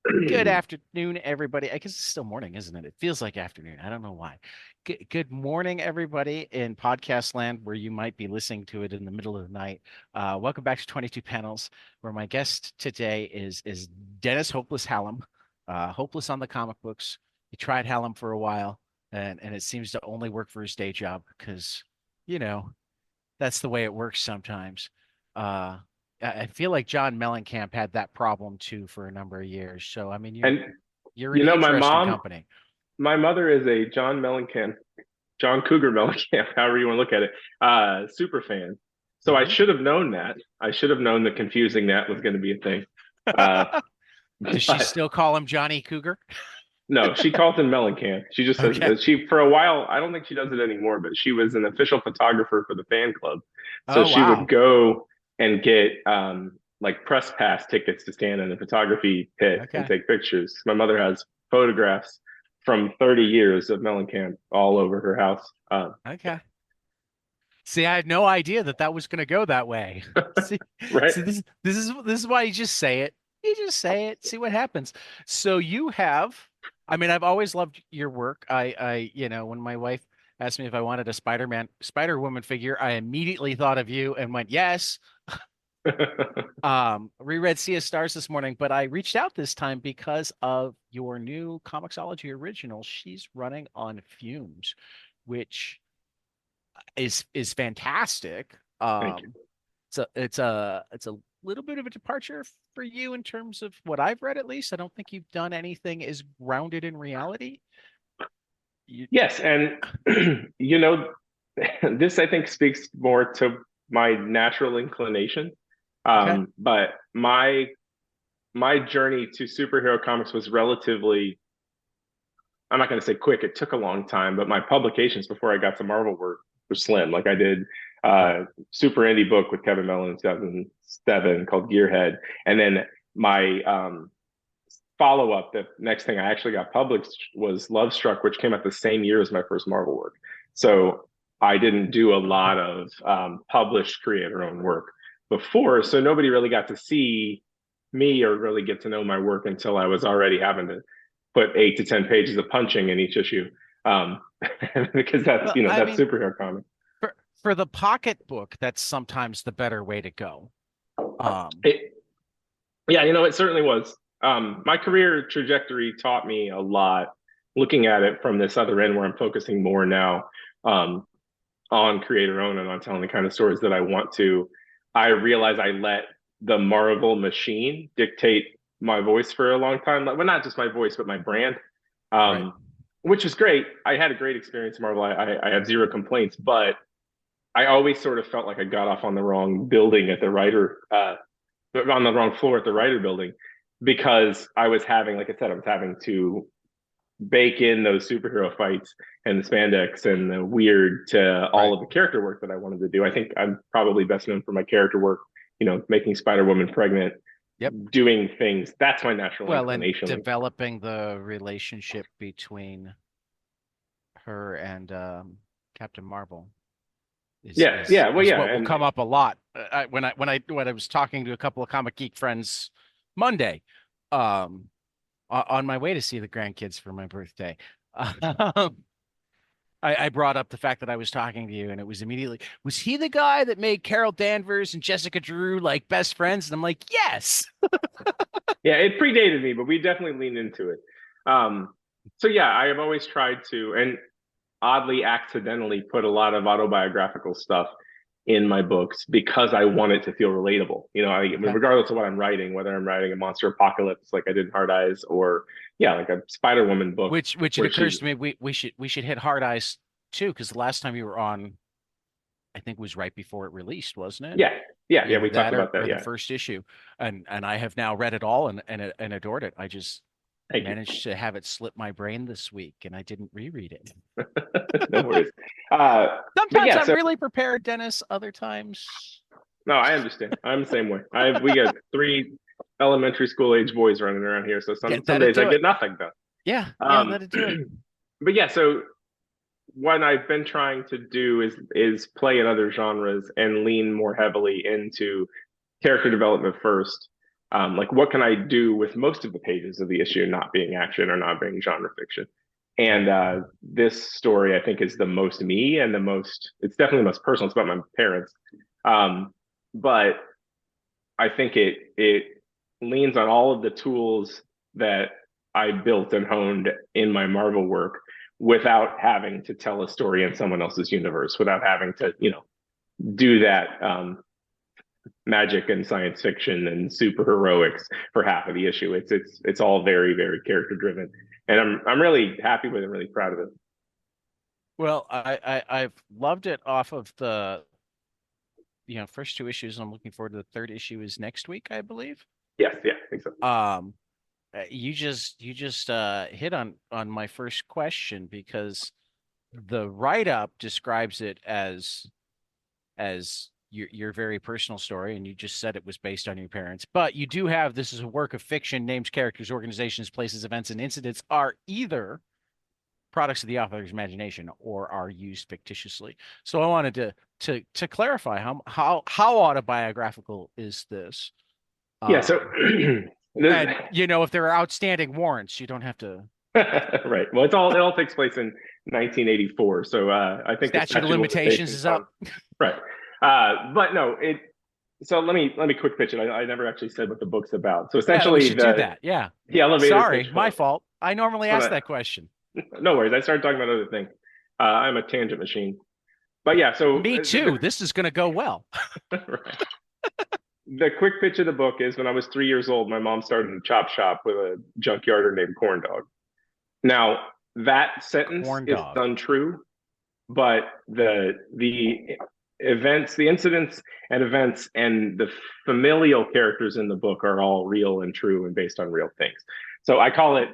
Good afternoon, everybody. I guess it's still morning, isn't it? It feels like afternoon. I don't know why. Good morning, everybody in podcast land, where you might be listening to it in the middle of the night. Welcome back to 22 Panels, where my guest today is Dennis Hopeless Hallam, hopeless on the comic books. He tried Hallam for a while, and it seems to only work for his day job because, you know, that's the way it works sometimes. Uh, I feel like John Mellencamp had that problem too for a number of years. So I mean, And you're in you know, interesting company. my mother is a John Mellencamp, John Cougar Mellencamp, however you want to look at it, super fan. So I Hmm. should have known that. I should have known that confusing that was going to be a thing. Uh, Does she but still call him Johnny Cougar? no, she calls him Mellencamp. She just says Okay. she for a while. I don't think she does it anymore, but she was an official photographer for the fan club. So Oh she would wow. go and get like press pass tickets to stand in the photography pit and Okay. take pictures. My mother has photographs from 30 years of Mellencamp all over her house. Okay. See, I had no idea that that was going to go that way. See, Right? see, this is why you just say it. You just say it. See what happens. So you have. I mean, I've always loved your work. When my wife asked me if I wanted a Spider-Man, Spider-Woman figure, I immediately thought of you and went yes. Reread Sea of Stars this morning, but I reached out this time because of your new Comixology original. She's running on fumes, which is fantastic. Thank you. It's a little bit of a departure for you in terms of what I've read, at least. I don't think you've done anything as grounded in reality. You, Yes, and you know, this I think speaks more to my natural inclination. okay? But my journey to superhero comics was relatively, I'm not going to say quick, it took a long time, but my publications before I got to Marvel were slim. Like I did super indie book with Kevin Mellon in 2007 called Gearhead. And then my follow up, the next thing I actually got published was Love Struck, which came out the same year as my first Marvel work. So I didn't do a lot of published creator owned work before. So nobody really got to see me or really get to know my work until I was already having to put 8 to 10 pages of punching in each issue. Um, because Well, I that's mean, superhero comic. for the pocketbook, that's sometimes the better way to go. Um, It, yeah, it certainly was. My career trajectory taught me a lot looking at it from this other end where I'm focusing more now um, on creator own and on telling the kind of stories that I want to. I realize I let the Marvel machine dictate my voice for a long time. Well, not just my voice, but my brand, right. um, which is great. I had a great experience in Marvel. I have zero complaints, but I always sort of felt like I got off on the wrong building at the writer on the wrong floor at the writer building because I was having, like I said, I was having to bake in those superhero fights and the spandex and the weird to all Right. of the character work that I wanted to do. I think I'm probably best known for my character work, making Spider Woman pregnant, Yep. doing things. That's my natural Well, and inclination. Like, developing the relationship between her and Captain Marvel is yeah, is yeah, well, is yeah, what will and come up a lot. When I was talking to a couple of comic geek friends Monday, um, on my way to see the grandkids for my birthday, I brought up the fact that I was talking to you, and it was immediately, was he the guy that made Carol Danvers and Jessica Drew like best friends? And I'm like, yes. yeah, it predated me, but we definitely leaned into it. So yeah, I have always tried to, and oddly accidentally put a lot of autobiographical stuff in my books because I want it to feel relatable. I mean, Okay. regardless of what I'm writing, whether I'm writing a monster apocalypse like I did in Hard Eyes, or yeah, like a Spider Woman book Which it where occurs she's to me we should hit Hard Eyes too, because the last time you were on, I think was right before it released, wasn't it? yeah, yeah, yeah. Either We talked that or, about that. or the Yeah, first issue, and I have now read it all and adored it. I just thank you. managed to have it slip my brain this week, and I didn't reread it. No worries. But Sometimes yeah, I'm so really prepared, Dennis. Other times, no, I understand. I'm the same way. We got three elementary school age boys running around here, so yeah, some that'd days I do it. get nothing done. Yeah, yeah, Um, that'd do it. but yeah, so what I've been trying to do is play in other genres and lean more heavily into character development first. Like, what can I do with most of the pages of the issue not being action or not being genre fiction? And Right. this story, I think, is the most me and the most, it's definitely the most personal. It's about my parents. But I think it leans on all of the tools that I built and honed in my Marvel work without having to tell a story in someone else's universe, without having to, do that magic and science fiction and superheroics for half of the issue. It's all very, very character driven. And I'm really happy with it, really proud of it. Well, I've loved it off of the first two issues. I'm looking forward to the third issue is next week, I believe. Yes, yeah, I think so. Um, you just hit on my first question because the write-up describes it as your very personal story, and you just said it was based on your parents. But you do have this is a work of fiction. Names, characters, organizations, places, events, and incidents are either products of the author's imagination or are used fictitiously. So I wanted to clarify how autobiographical is this? Yeah, so Um, this, and if there are outstanding warrants, you don't have to right. Well, it all takes place in 1984, so I think the statute of statute of limitations limitations is on up. right. But no, it. So let me quick pitch it. I never actually said what the book's about. So Yeah, we essentially, should do that. Yeah. the elevator Sorry, pitch my book. fault. I normally When ask that question. no worries. I started talking about other things. I'm a tangent machine. But yeah, so Me too. This is going to go well. right. The quick pitch of the book is when I was 3 years old, my mom started a chop shop with a junkyarder named Corn Dog. Now, that sentence Corn is dog. untrue, but the events, the incidents and events and the familial characters in the book are all real and true and based on real things. So I call it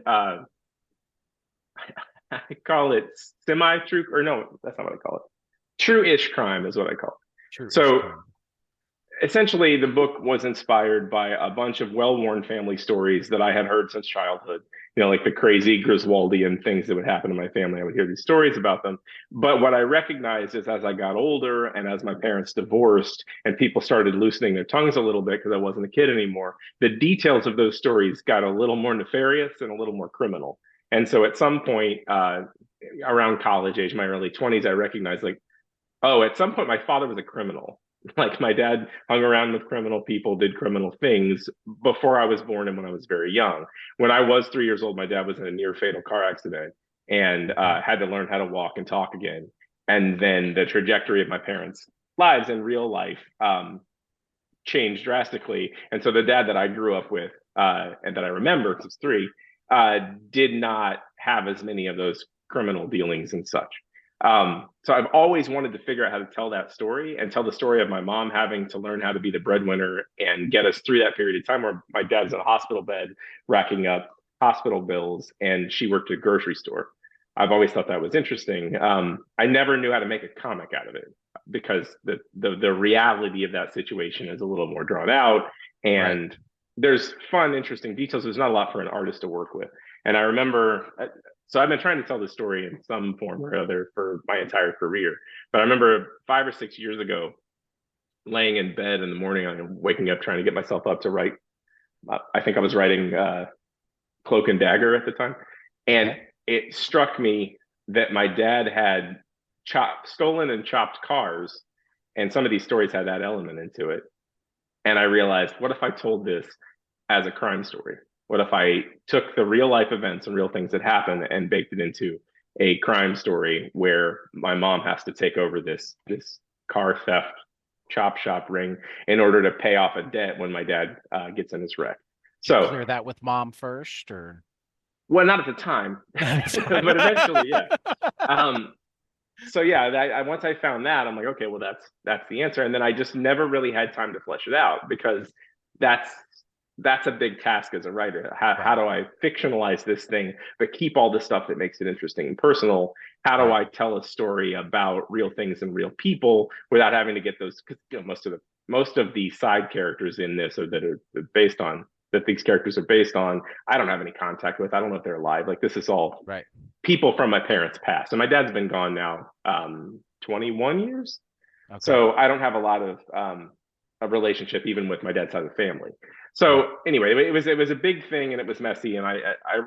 semi-true, or no, that's not what I call it. True-ish crime is what I call it. True-ish So crime. essentially, the book was inspired by a bunch of well-worn family stories that I had heard since childhood. Like the crazy Griswoldian things that would happen to my family. I would hear these stories about them. But what I recognized is as I got older and as my parents divorced and people started loosening their tongues a little bit because I wasn't a kid anymore, the details of those stories got a little more nefarious and a little more criminal. And so at some point, around college age, my early 20s, I recognized like, oh, at some point, my father was a criminal. Like my dad hung around with criminal people, did criminal things before I was born and when I was very young. When I was 3 years old, my dad was in a near fatal car accident and Okay. had to learn how to walk and talk again. And then the trajectory of my parents' lives in real life changed drastically. And so the dad that I grew up with and that I remember, because I was three, did not have as many of those criminal dealings and such. So I've always wanted to figure out how to tell that story and tell the story of my mom having to learn how to be the breadwinner and get us through that period of time where my dad's in a hospital bed racking up hospital bills and she worked at a grocery store. I've always thought that was interesting. I never knew how to make a comic out of it because the reality of that situation is a little more drawn out Right. and there's fun, interesting details. There's not a lot for an artist to work with. And I remember so I've been trying to tell this story in some form or other for my entire career. But I remember 5 or 6 years ago, laying in bed in the morning, I'm waking up trying to get myself up to write. I think I was writing Cloak and Dagger at the time, and Okay. it struck me that my dad had stolen and chopped cars, and some of these stories had that element into it. And I realized, what if I told this as a crime story? What if I took the real life events and real things that happen and baked it into a crime story where my mom has to take over this car theft chop shop ring in order to pay off a debt when my dad gets in his wreck. Did you So, clear that with mom first or well, not at the time, but eventually, yeah. Um, so yeah, once I found that, I'm like, okay, well, that's the answer. And then I just never really had time to flesh it out because that's that's a big task as a writer. How right, do I fictionalize this thing, but keep all the stuff that makes it interesting and personal? How do right, I tell a story about real things and real people without having to get those? Because most of the side characters in this or that are based on that these characters are based on, I don't have any contact with. I don't know if they're alive. Like this is all right. people from my parents' past. And my dad's been gone now 21 years. Okay. So I don't have a lot of a relationship even with my dad's side of the family. Right. So anyway, it was a big thing and it was messy, and I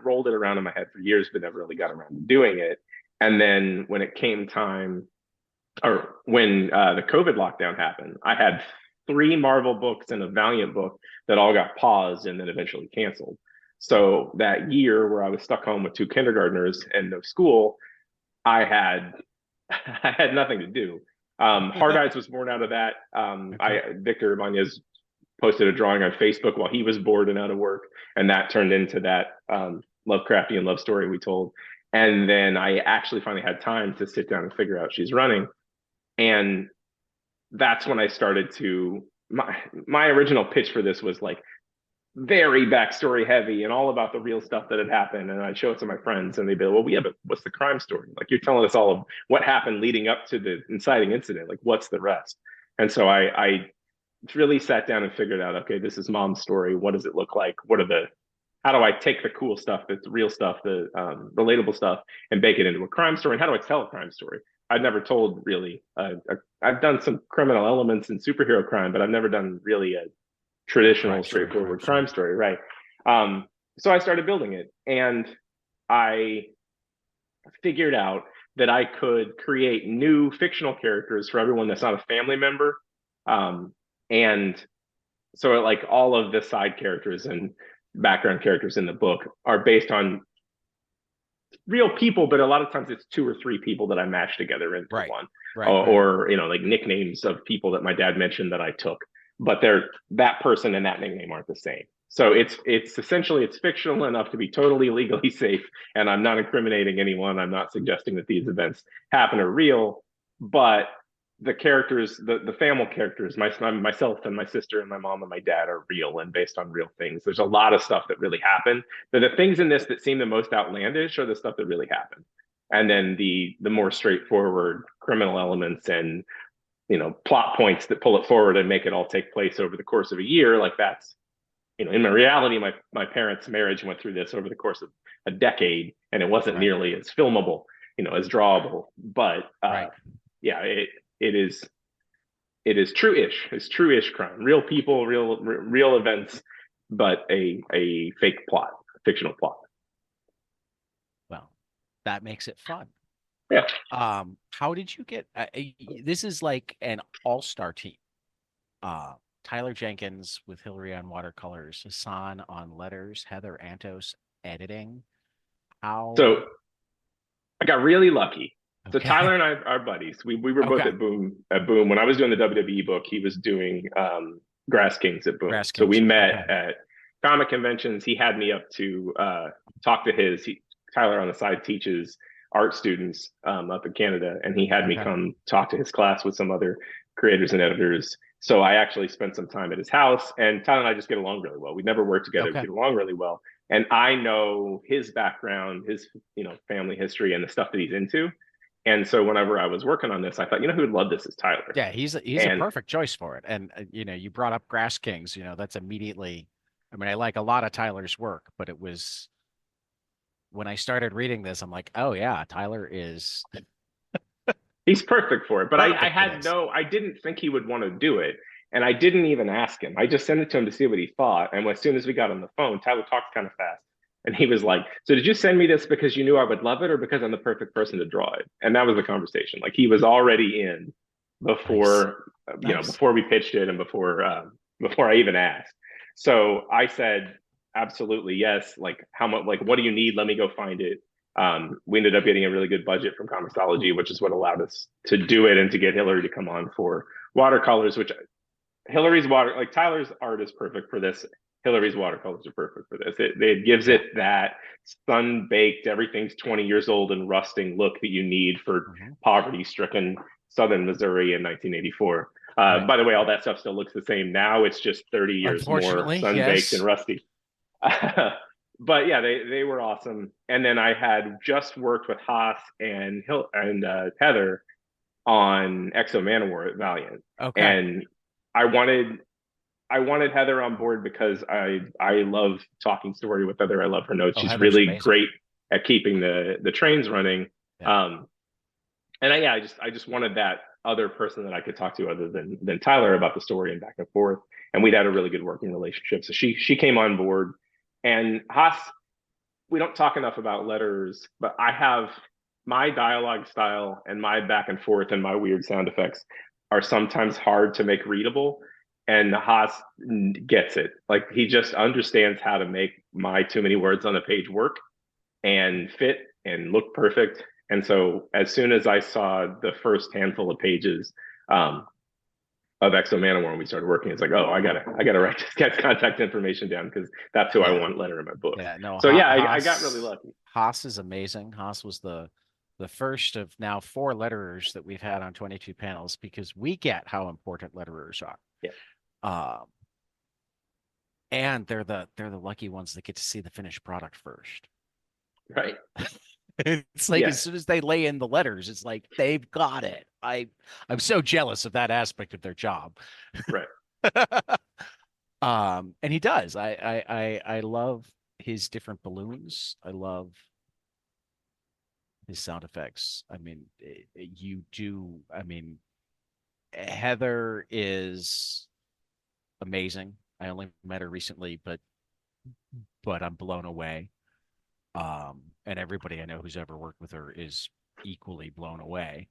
rolled it around in my head for years, but never really got around to doing it. And then when it came time, or when the COVID lockdown happened, I had three Marvel books and a Valiant book that all got paused and then eventually canceled. So that year where I was stuck home with two kindergartners and no school, I had I had nothing to do. Hard Eyes was born out of that. Okay. I Victor Ibanez posted a drawing on Facebook while he was bored and out of work, and that turned into that Lovecraftian love story we told. And then I actually finally had time to sit down and figure out She's Running, and that's when I started to my original pitch for this was like very backstory heavy and all about the real stuff that had happened. And I'd show it to my friends and they'd be like, well, yeah, but what's the crime story? Like, you're telling us all of what happened leading up to the inciting incident. Like, what's the rest? And so I really sat down and figured out, okay, this is Mom's story. What does it look like? How do I take the cool stuff, the real stuff, the relatable stuff, and bake it into a crime story? And how do I tell a crime story? I've never told really. I've done some criminal elements in superhero crime, but I've never done really a traditional, Crime story, crime straightforward story. crime story, right? So I started building it, and I figured out that I could create new fictional characters for everyone that's not a family member. And so, like, all of the side characters and background characters in the book are based on real people, but a lot of times it's two or three people that I mash together into Right. one, Right. Right. or like nicknames of people that my dad mentioned that I took, but they're that person and that nickname aren't the same. So it's essentially it's fictional enough to be totally legally safe, and I'm not incriminating anyone. I'm not suggesting that these events happen or real, but the characters, the family characters, myself and my sister and my mom and my dad are real and based on real things. There's a lot of stuff that really happened. But the things in this that seem the most outlandish are the stuff that really happened. And then the more straightforward criminal elements and plot points that pull it forward and make it all take place over the course of a year, like that's in my reality, my parents' marriage went through this over the course of a decade, and it wasn't Right. nearly as filmable, as drawable. But Right. yeah, it is true-ish. It's true-ish crime. Real people, real events, but a fake plot, fictional plot. Well, that makes it fun. Yeah. How did you get this is like an all-star team. Uh, Tyler Jenkins with Hillary on watercolors, Hassan on letters, Heather Antos editing. How So I got really lucky. So okay. Tyler and I are buddies. We were both Okay. at Boom. At Boom, when I was doing the WWE book, he was doing Grass Kings at Boom. Grass So we Kings. met Okay. at comic conventions. He had me up to talk to Tyler on the side teaches art students up in Canada, and he had me Okay. come talk to his class with some other creators and editors. So I actually spent some time at his house, and Tyler and I just get along really well. We never worked together, we Okay. get along really well. And I know his background, his family history, and the stuff that he's into. And so whenever I was working on this, I thought, who would love this is Tyler. Yeah, he's a And perfect choice for it. And you brought up Grass Kings, that's immediately I mean, I like a lot of Tyler's work, but it was when I started reading this, I'm like, oh yeah, Tyler is he's perfect for it. But perfect for this. I didn't think he would want to do it. And I didn't even ask him. I just sent it to him to see what he thought. And as soon as we got on the phone, Tyler talked kind of fast. And he was like, so did you send me this because you knew I would love it or because I'm the perfect person to draw it? And that was the conversation. Like, he was already in Nice. before, Nice. before we pitched it and before I even asked. So I said, absolutely, yes. Like, how much, like, what do you need? Let me go find it. We ended up getting a really good budget from Comicsology, which is what allowed us to do it and to get Hillary to come on for watercolors, which Hillary's like Tyler's art is perfect for this. Hillary's watercolors are perfect for this. It gives Yeah. it that sun baked, everything's 20 years old and rusting look that you need for Hmm. poverty stricken Southern Missouri in 1984. Right. By the way, all that stuff still looks the same now. It's just 30 years more Unfortunately, sun baked and yes. rusty. But yeah, they were awesome. And then I had just worked with Haas and Heather on Exo Manowar at Valiant, Okay. and I wanted Heather on board because I love talking story with Heather. I love her notes. Oh, She's Heather's really amazing. great at keeping the trains running. Yeah. And I just wanted that other person that I could talk to other than Tyler about the story and back and forth. And we'd had a really good working relationship. So she came on board. And Haas, we don't talk enough about letters, but I have my dialogue style and my back and forth and my weird sound effects are sometimes hard to make readable. And Haas gets it. Like he just understands how to make my too many words on a page work and fit and look perfect. And so as soon as I saw the first handful of pages of Exo Manowar when we started working, it's like, oh, I gotta write this guy's contact information down because that's who I Yeah. want letter in my book. Yeah. No, So yeah, I got really lucky. Haas is amazing. Haas was the first of now 4 letterers that we've had on 22 panels because we get how important letterers are. Yeah. Um, and they're the lucky ones that get to see the finished product first. Right. It's like Yeah. as soon as they lay in the letters, it's like they've got it. I'm so jealous of that aspect of their job. Right. And he does. I love his different balloons. I love his sound effects. I mean, you do. I mean, Heather is amazing. I only met her recently, but I'm blown away. And everybody I know who's ever worked with her is equally blown away.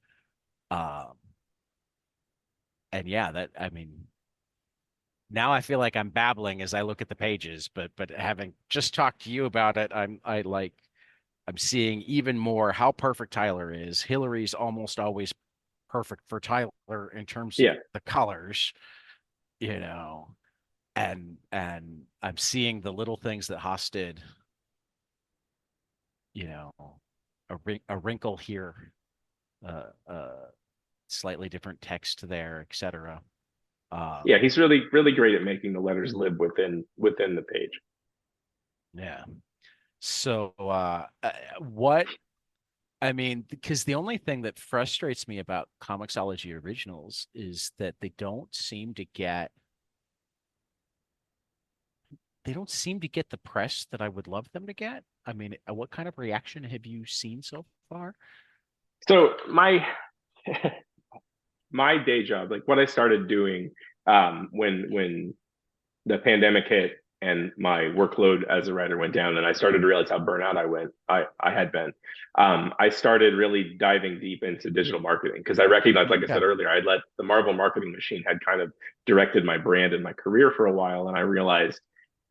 Um, and yeah, that I mean, now I feel like I'm babbling as I look at the pages, but having just talked to you about it, I'm seeing even more how perfect Tyler is. Hillary's almost always perfect for Tyler in terms of Yeah. the colors, you know, and I'm seeing the little things that Haas did, you know, a wrinkle here, slightly different text there, etc. Yeah. He's really great at making the letters live within the page. Yeah. So, what I mean, because the only thing that frustrates me about Comixology originals is that they don't seem to get the press that I would love them to get. I mean, what kind of reaction have you seen so far? So my day job, like what I started doing when the pandemic hit and my workload as a writer went down and I started to realize how burnout I had been. I started really diving deep into digital marketing because I recognized, like I Okay. said earlier, I'd let the Marvel marketing machine had kind of directed my brand and my career for a while. And I realized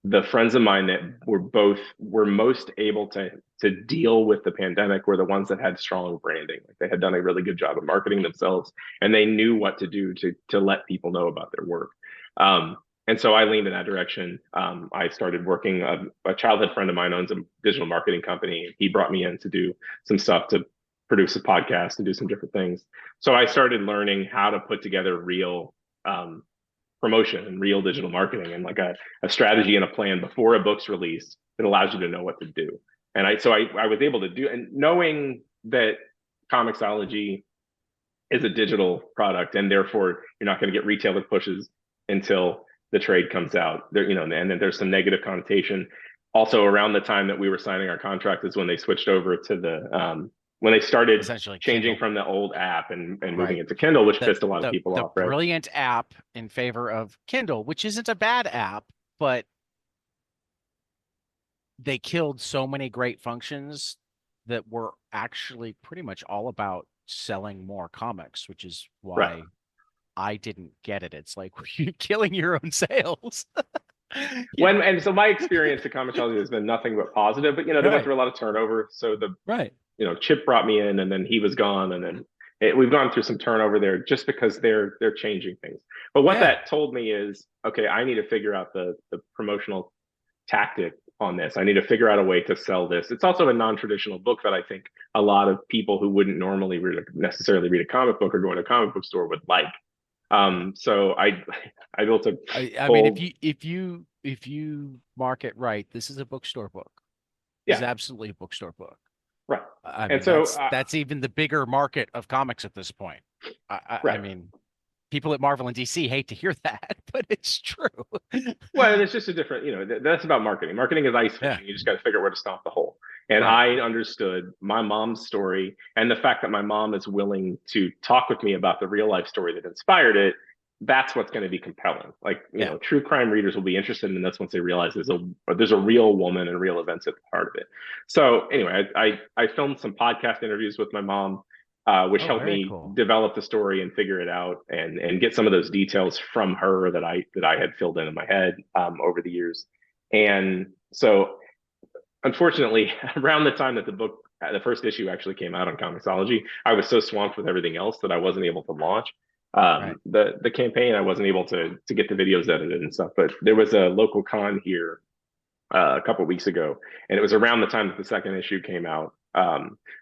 the friends of mine that were most able to deal with the pandemic were the ones that had strong branding. Like they had done a really good job of marketing themselves and they knew what to do to let people know about their work. And so I leaned in that direction. I started working. A childhood friend of mine owns a digital marketing company. He brought me in to do some stuff to produce a podcast and do some different things. So I started learning how to put together real promotion and real digital marketing and like a strategy and a plan before a book's released that allows you to know what to do. And I was able to do, and knowing that Comixology is a digital product and therefore you're not going to get retailer pushes until the trade comes out there, and then there's some negative connotation. Also around the time that we were signing our contract is when they switched over to when they started Essentially, changing Kindle. from the old app and moving Right. it to Kindle, which The pissed a lot of the people the off, right? brilliant app in favor of Kindle, which isn't a bad app, but they killed so many great functions that were actually pretty much all about selling more comics, which is Right. why I didn't get it. It's like you're killing your own sales. You know, And so my experience at Comixology has been nothing but positive, but they went right, through a lot of turnover. So right. Chip brought me in and then he was gone and then we've gone through some turnover there just because they're changing things. But what Yeah. that told me is, okay, I need to figure out the promotional tactic on this. I need to figure out a way to sell this. It's also a non-traditional book that I think a lot of people who wouldn't normally necessarily read a comic book or go into a comic book store would like. Yeah. So I built a I mean, whole if you mark it right, this is a bookstore book. This is yeah, absolutely a bookstore book. right. I And mean, so that's even the bigger market of comics at this point. I right. mean, people at Marvel and DC hate to hear that, but it's true. Well, and it's just a different, that's about marketing. Marketing is ice Yeah. fishing. You just got to figure out where to stomp the hole. And Right. I understood my mom's story and the fact that my mom is willing to talk with me about the real life story that inspired it. That's what's going to be compelling. Like, Yeah. true crime readers will be interested in this once they realize there's a real woman and real events at the heart of it. So anyway, I filmed some podcast interviews with my mom, which Oh, helped very me cool. develop the story and figure it out, and get some of those details from her that I had filled in my head over the years. And so, unfortunately, around the time that the first issue actually came out on Comixology, I was so swamped with everything else that I wasn't able to launch Right. the campaign. I wasn't able to get the videos edited and stuff. But there was a local con here a couple of weeks ago, and it was around the time that the second issue came out.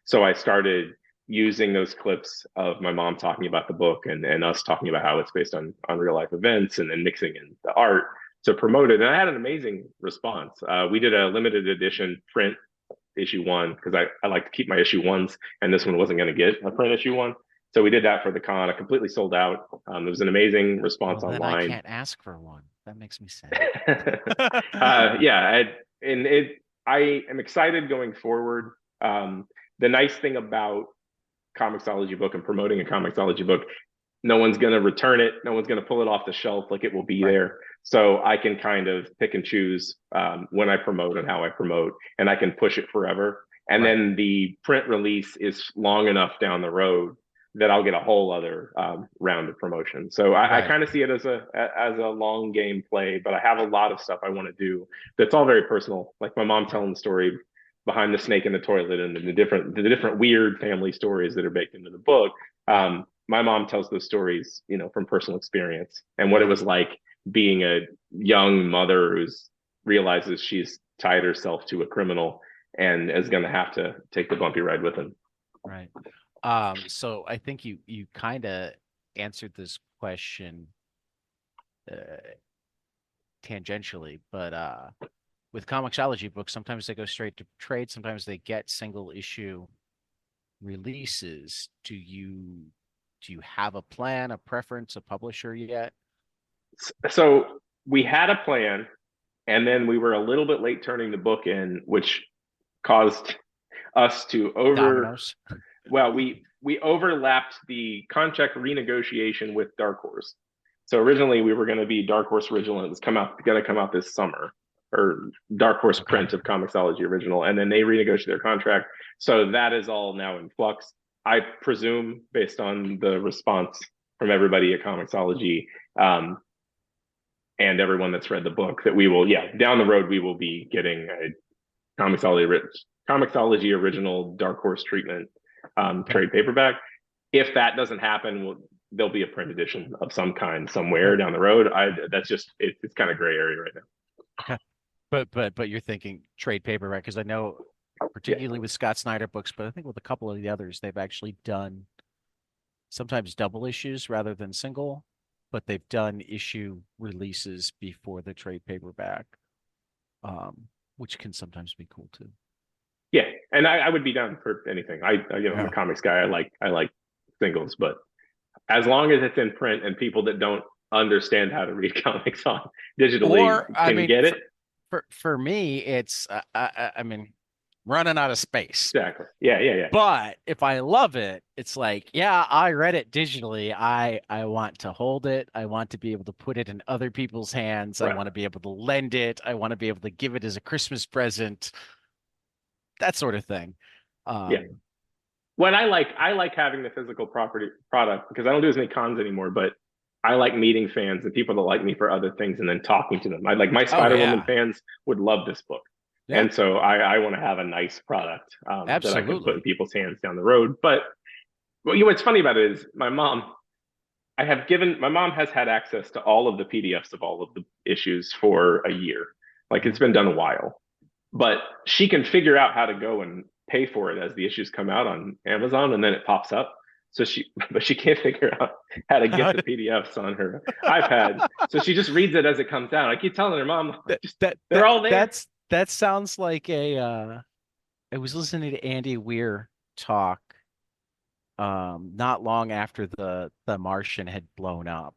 So I started using those clips of my mom talking about the book, and us talking about how it's based on real life events, and then mixing in the art to promote it. And I had an amazing response. We did a limited edition print issue one because I like to keep my issue ones, and this one wasn't going to get a print issue one. So we did that for the con. It completely sold out. There was an amazing Well, response then I online. can't ask for one. That makes me sad. Yeah, and I am excited going forward. The nice thing about Comixology book and promoting a Comixology book, no one's going to return it. No one's going to pull it off the shelf. Like, it will be Right. there. So I can kind of pick and choose when I promote and how I promote, and I can push it forever. And Right. then the print release is long enough down the road that I'll get a whole other round of promotion. So I Right. kind of see it as a long game play, but I have a lot of stuff I want to do that's all very personal. Like my mom Right. telling the story behind the snake in the toilet, and the different weird family stories that are baked into the book. Right. My mom tells those stories, from personal experience and what it Right. was like being a young mother who's realizes she's tied herself to a criminal and is going to have to take the bumpy ride with him. Right. So I think you kind of answered this question uh, tangentially, but with comiXology books, sometimes they go straight to trade, sometimes they get single issue releases. Do you have a plan, a preference, a publisher yet? So we had a plan, and then we were a little bit late turning the book in, which caused us to over Dominoes. well, we overlapped the contract renegotiation with Dark Horse. So originally we were going to be Dark Horse original. It was going to come out this summer, or Dark Horse Okay. print of Comixology original, and then they renegotiated their contract. So that is all now in flux. I presume, based on the response from everybody at Comixology, um, and everyone that's read the book, that we will, yeah, down the road we will be getting a Comixology original Dark Horse treatment Okay. trade paperback. If that doesn't happen, there'll be a print edition of some kind somewhere Okay. down the road. That's just it's kind of gray area right now. Okay. But you're thinking trade paperback because I know Yeah. particularly with Scott Snyder books, but I think with a couple of the others, they've actually done sometimes double issues rather than single, but they've done issue releases before the trade paperback, which can sometimes be cool too. Yeah, and I would be down for anything. I'm a Yeah. comics guy. I like singles, but as long as it's in print and people that don't understand how to read comics on digitally Or I can mean, get it. for me, it's I mean, running out of space. Exactly. Yeah, yeah, yeah. But if I love it, it's like, yeah, I read it digitally. I want to hold it. I want to be able to put it in other people's hands. I Right. want to be able to lend it. I want to be able to give it as a Christmas present, that sort of thing. Yeah. Um, When I like having the physical property product because I don't do as many cons anymore, but I like meeting fans and people that like me for other things and then talking to them. I like my oh Spider Woman yeah. fans would love this book. Yeah, And so I want to have a nice product that I can put in absolutely. people's hands down the road. But what's funny about it is my mom has had access to all of the PDFs of all of the issues for a year. Like, it's Mhm. been done a while, but she can figure out how to go and pay for it as the issues come out on Amazon, and then it pops up. But she can't figure out how to get the PDFs on her iPad. So she just reads it as it comes out. I keep telling her, Mom, that just that they're that all there. that sounds like a I was listening to Andy Weir talk not long after the Martian had blown up.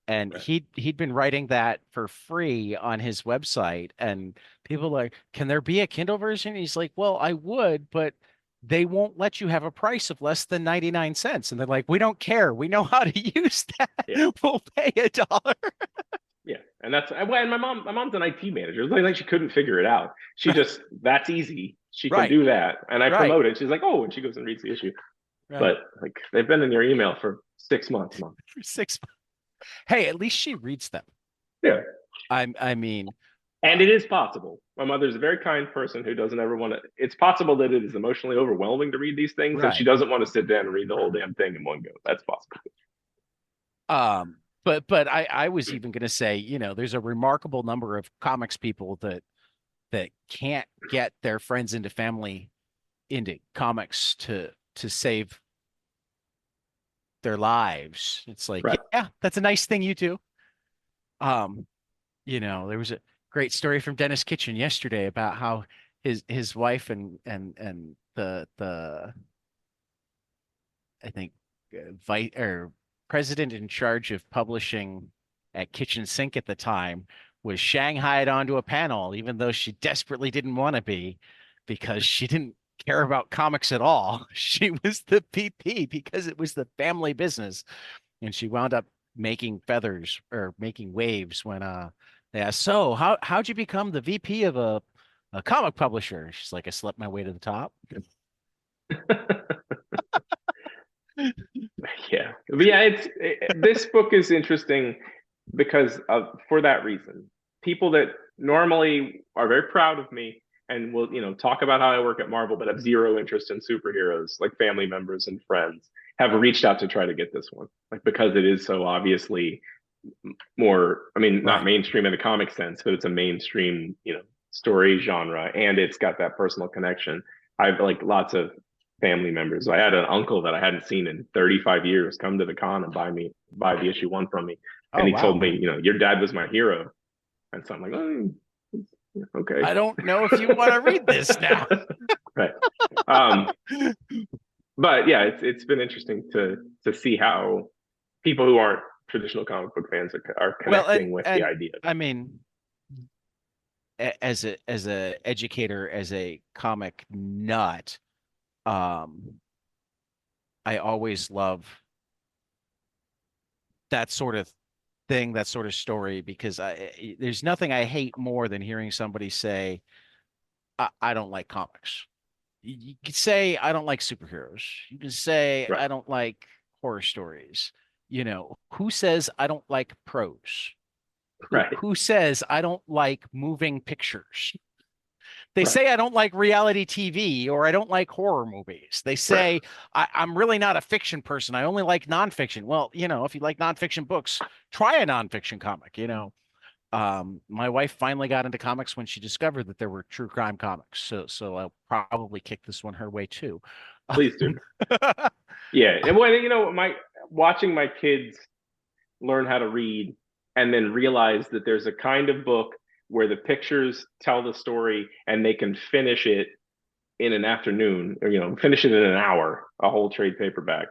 and Right. he'd been writing that for free on his website, and people are like, can there be a Kindle version? He's like, well, I would, but they won't let you have a price of less than 99 cents. And they're like, we don't care, we know how to use that. Yeah. We'll pay $1. Yeah. And that's well, and my mom's an IT manager. It's like she couldn't figure it out. She Right, just that's easy. She can right, do that. And I right, promote it. She's like, oh, and she goes and reads the issue. right. But like they've been in your email for 6 months, mom. For 6 months. Hey, at least she reads them. Yeah. I mean, And uh, it is possible. My mother's a very kind person who doesn't ever want to. It's possible that it is emotionally overwhelming to read these things, and she right. doesn't want to sit down and read the whole damn thing in one go. That's possible. But I was even gonna say, there's a remarkable number of comics people that can't get their friends into family into comics to save their lives. It's like, Right. yeah, that's a nice thing you do. Um, there was a great story from Dennis Kitchen yesterday about how his wife and the I think vice or president in charge of publishing at Kitchen Sink at the time was shanghaied onto a panel, even though she desperately didn't want to be, because she didn't care about comics at all. She was the VP because it was the family business, and she wound up making feathers or making waves when they asked, so how'd you become the VP of a comic publisher? She's like, I slept my way to the top. Yeah, but yeah, this book is interesting because of for that reason. People that normally are very proud of me and will, talk about how I work at Marvel, but have zero interest in superheroes, like family members and friends, have reached out to try to get this one, like because it is so obviously more. I mean, not Right. mainstream in the comic sense, but it's a mainstream, story genre, and it's got that personal connection. I've like lots of family members. I had an uncle that I hadn't seen in 35 years come to the con and buy the issue one from me. Oh, And he told wow. me, your dad was my hero. And so I'm like, oh, okay. I don't know if you want to read this now. Right. Um, but yeah, it's been interesting to see how people who aren't traditional comic book fans are Well, connecting with the and idea. I mean, as a educator, as a comic nut, um, I always love that sort of thing, that sort of story, because there's nothing I hate more than hearing somebody say, I don't like comics. You can say I don't like superheroes. You can say Right. I don't like horror stories. Who says I don't like prose? Who Right. who says I don't like moving pictures? They Right. say I don't like reality TV or I don't like horror movies. They Right. say I'm really not a fiction person. I only like nonfiction. Well, if you like nonfiction books, try a nonfiction comic. My wife finally got into comics when she discovered that there were true crime comics. So I'll probably kick this one her way too. Please do. Yeah. And when, my watching my kids learn how to read and then realize that there's a kind of book where the pictures tell the story and they can finish it in an afternoon or finish it in an hour, a whole trade paperback.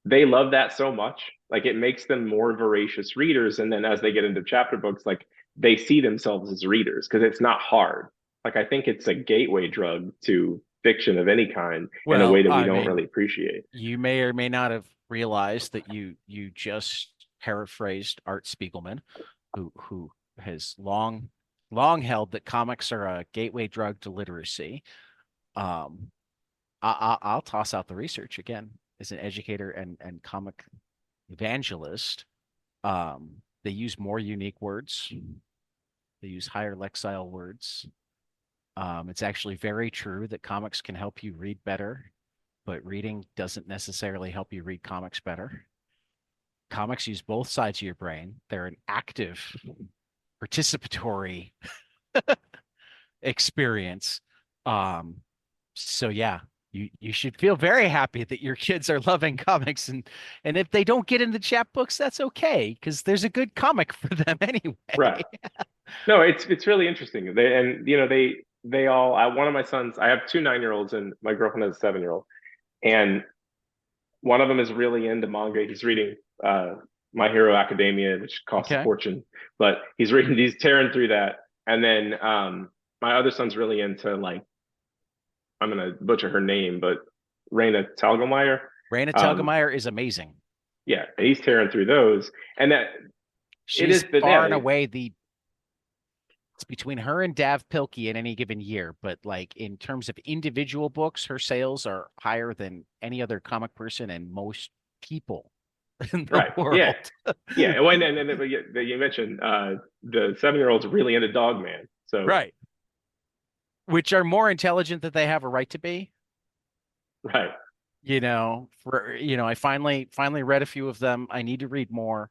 They love that so much, like it makes them more voracious readers, and then as they get into chapter books, like they see themselves as readers because it's not hard. Like I think it's a gateway drug to fiction of any kind in a way Well, that we I don't really mean, appreciate. you may or may not have realized that you just paraphrased Art Spiegelman, who has long held that comics are a gateway drug to literacy. Um, I'll toss out the research again as an educator and comic evangelist. They use more unique words. They use higher lexile words. It's actually very true that comics can help you read better, but reading doesn't necessarily help you read comics better. Comics use both sides of your brain. They're an active, participatory experience. Um, so yeah, you should feel very happy that your kids are loving comics, and if they don't get into chapbooks, that's okay because there's a good comic for them Right. anyway. No, it's really interesting. They all. One of my sons. I have two 9-year-olds, and my girlfriend has a 7-year-old, and one of them is really into manga. He's reading. My Hero Academia, which costs a Okay. fortune, but he's tearing through that. And then my other son's really into like, I'm gonna butcher her name, but Raina Telgemeier. Raina Um, Telgemeier is amazing. yeah, he's tearing through those, and that it She's is, but far yeah, and away the it's between her and Dav Pilkey in any given year, but like in terms of individual books, her sales are higher than any other comic person and most people in the right, yeah, world. yeah. And when and then you mentioned the 7-year old's really into Dogman, so Right. Which are more intelligent than they have a right to be. right, I finally read a few of them. I need to read more.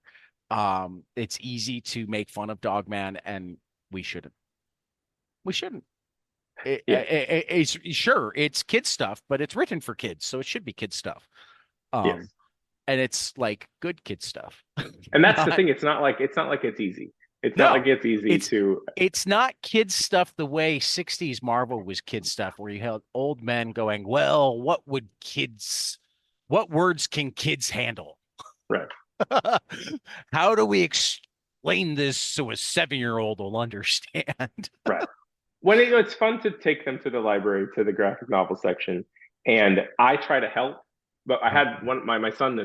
It's easy to make fun of Dogman, and we shouldn't. We shouldn't. yeah, It's sure it's kid stuff, but it's written for kids, so it should be kid stuff. Um, yes. and it's like good kid stuff. And that's the Not thing. It's not like it's easy. It's not like no, it's easy it's to it's not kid stuff the way 60s Marvel was kid stuff, where you had old men going, well, what words can kids handle? right, How do we explain this so a 7-year-old will understand? right. It's fun to take them to the library to the graphic novel section, and I try to help. But I had my son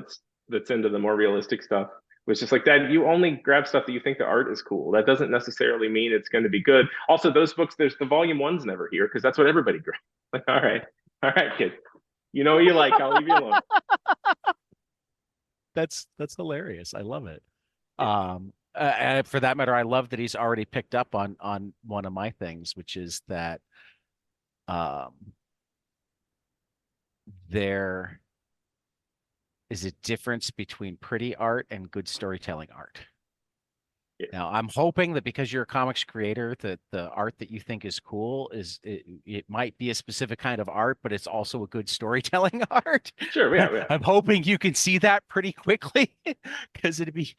that's into the more realistic stuff was just like, Dad, you only grab stuff that you think the art is cool. That doesn't necessarily mean it's going to be good. Also, those books, there's the volume ones never here because that's what everybody grabs. Like, all right, kid, you know what you like. I'll leave you alone. That's hilarious. I love it. Yeah, For that matter, I love that he's already picked up on one of my things, which is that um, there is a difference between pretty art and good storytelling art. yeah, Now, I'm hoping that because you're a comics creator, that the art that you think is cool it might be a specific kind of art, but it's also a good storytelling art. sure, yeah, yeah. I'm hoping you can see that pretty quickly because it'd be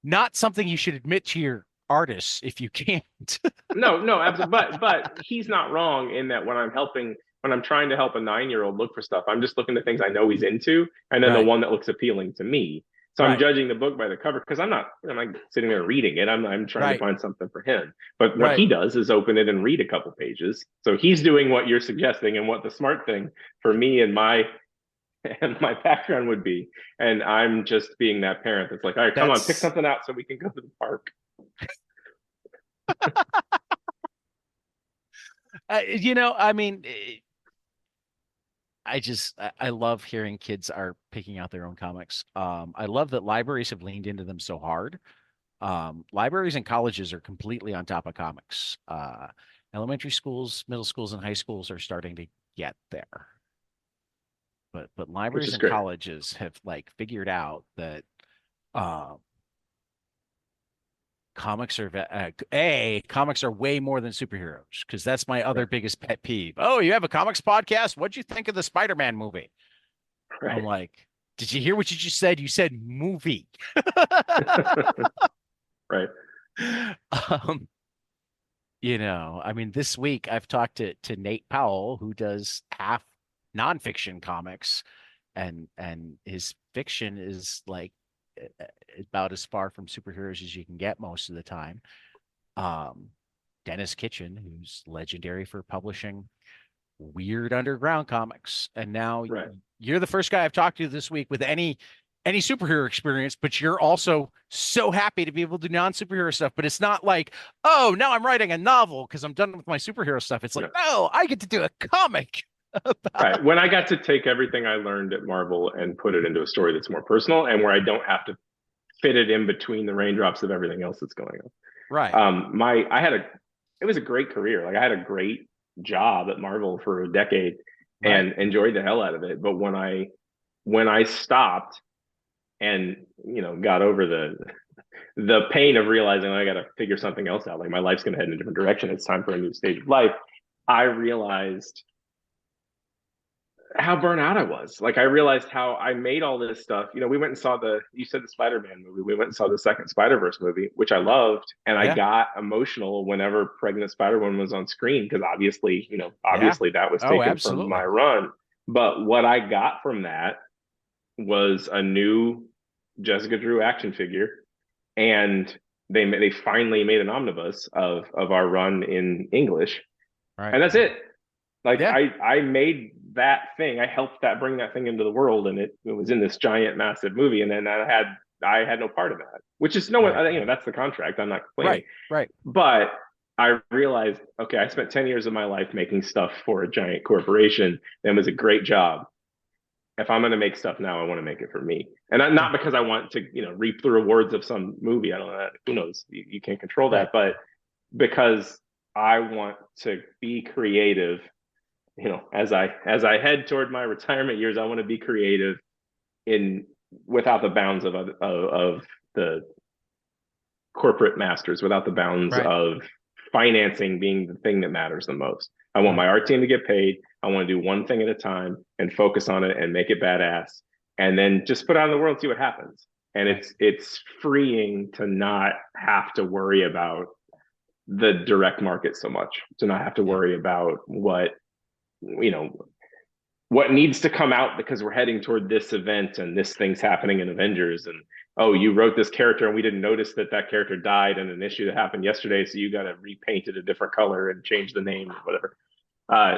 not something you should admit to your artists if you can't. No, no, absolutely. But he's not wrong in that when I'm trying to help a 9-year-old look for stuff, I'm just looking at things I know he's into, and then the Right, one that looks appealing to me. So I'm right, judging the book by the cover because I'm not sitting there reading it. I'm trying to right, find something for him. But what right. he does is open it and read a couple pages. So he's doing what you're suggesting and what the smart thing for me and my and my background would be. And I'm just being that parent that's like, all right, come on, pick That's something out so we can go to the park. I mean, I love hearing kids are picking out their own comics. I love that libraries have leaned into them so hard. Libraries and colleges are completely on top of comics. Elementary schools, middle schools, and high schools are starting to get there. But Which libraries is and great. colleges have like figured out that uh, comics are way more than superheroes because that's my other Right. biggest pet peeve. Oh, you have a comics podcast? What'd you think of the Spider-Man movie? I'm Right. like, did you hear what you just said? You said movie. Right. um, I mean, this week I've talked to Nate Powell, who does half nonfiction comics, and his fiction is like about as far from superheroes as you can get most of the time. Um, Dennis Kitchen, who's legendary for publishing weird underground comics, and now Right. you're the first guy I've talked to this week with any superhero experience, but you're also so happy to be able to do non-superhero stuff. But it's not like, oh, now I'm writing a novel because I'm done with my superhero stuff. It's like, No. no, I get to do a comic Right. about. When I got to take everything I learned at Marvel and put it into a story that's more personal and where I don't have to fit it in between the raindrops of everything else that's going Right. on. My I had a it was a great career. Like I had a great job at Marvel for a decade Right. and enjoyed the hell out of it. But when I stopped and got over the pain of realizing I got to figure something else out, like my life's going to head in a different direction. It's time for a new stage of life. I realized how burnt out I was. Like I realized how I made all this stuff. We went and saw you said the Spider-Man movie. We went and saw the second Spider-Verse movie, which I loved. And I Yeah. got emotional whenever pregnant Spider-Woman was on screen because obviously, Yeah. obviously that was Oh, taken from my absolutely. run. But what I got from that was a new Jessica Drew action figure, and they finally made an omnibus of our run in English, Right. and that's it. Like Yeah. I made that thing. I helped that bring that thing into the world, and it was in this giant, massive movie. And then I had no part of that, which is no one. Right. That's the contract. I'm not complaining, Right. Right. but I realized, okay, I spent 10 years of my life making stuff for a giant corporation. That was a great job. If I'm going to make stuff now, I want to make it for me, and Yeah. not because I want to, reap the rewards of some movie. I don't know. Who knows? You can't control that, Right. but because I want to be creative, as I head toward my retirement years, I want to be creative in without the bounds of the corporate masters, without the bounds Right. of financing being the thing that matters the most. I want Right. my art team to get paid. I want to do one thing at a time and focus on it and make it badass, and then just put it out in the world and see what happens. And Right. it's freeing to not have to worry about the direct market so much, to not have to Yeah. worry about you know what needs to come out because we're heading toward this event and this thing's happening in Avengers. And oh, you wrote this character and we didn't notice that that character died in an issue that happened yesterday, so you got to repaint it a different color and change the name or whatever. uh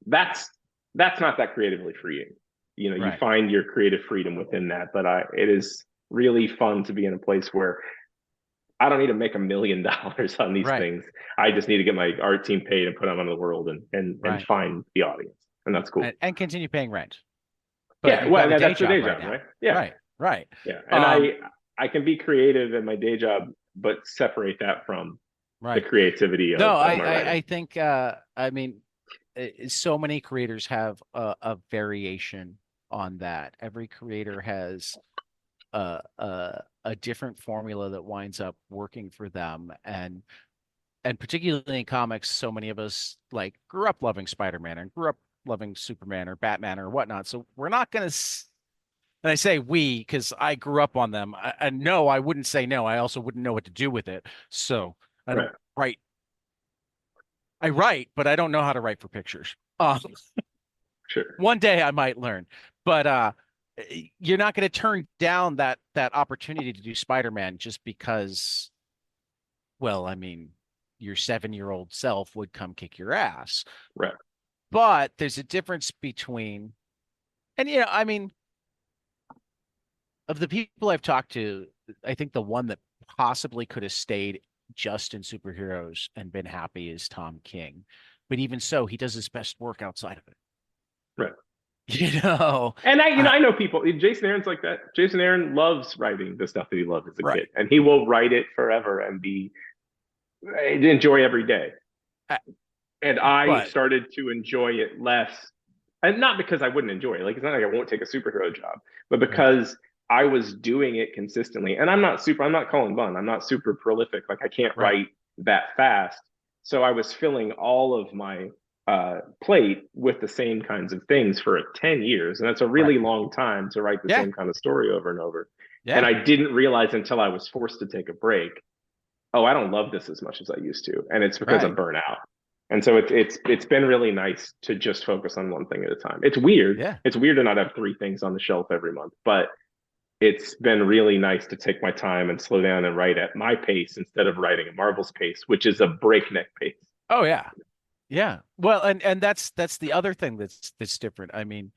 that's that's not that creatively freeing. You Right. find your creative freedom within that, but it is really fun to be in a place where I don't need to make $1 million on these Right. things. I just need to get my art team paid and put them on the world, and Right. find the audience, and that's cool. And continue paying rent. But Yeah, you've well, got a and day that's the job day right job, now. right? Yeah, Right. Right. yeah. And Um, I can be creative in my day job, but separate that from the right. creativity No, of my writing. I think I mean so many creators have a variation on that. Every creator has a different formula that winds up working for them, and particularly in comics, so many of us like grew up loving Spider-Man and grew up loving Superman or Batman or whatnot. So we're not going to, and I say we because I grew up on them. And no, I wouldn't say no. I also wouldn't know what to do with it. So I don't Right. write. I write, but I don't know how to write for pictures. Sure. One day I might learn, but you're not going to turn down that opportunity to do Spider-Man just because, well, I mean, your 7-year-old self would come kick your ass. Right. But there's a difference between, and I mean, of the people I've talked to, I think the one that possibly could have stayed just in superheroes and been happy is Tom King. But even so, he does his best work outside of it. Right. You know, And uh, I know people. Jason Aaron's like that. Jason Aaron loves writing the stuff that he loved as a kid, right. and he will write it forever and be enjoy every day. Uh, And I but started to enjoy it less, and not because I wouldn't enjoy it. Like, it's not like I won't take a superhero job, but right, because I was doing it consistently. And I'm not Colin Bunn. I'm not super prolific. Like, I can't right, write that fast. So I was filling all of my plate with the same kinds of things for 10 years. And that's a right. really long time to write the Yeah, same kind of story over and over. And yeah, I didn't realize until I was forced to take a break, oh, I don't love this as much as I used to, and it's because I'm right. burnt out. And so it's been really nice to just focus on one thing at a time. It's weird. Yeah, It's weird to not have three things on the shelf every month, but it's been really nice to take my time and slow down and write at my pace instead of writing at Marvel's pace, which is a breakneck pace. oh yeah, yeah. Well, and that's the other thing that's different. I mean,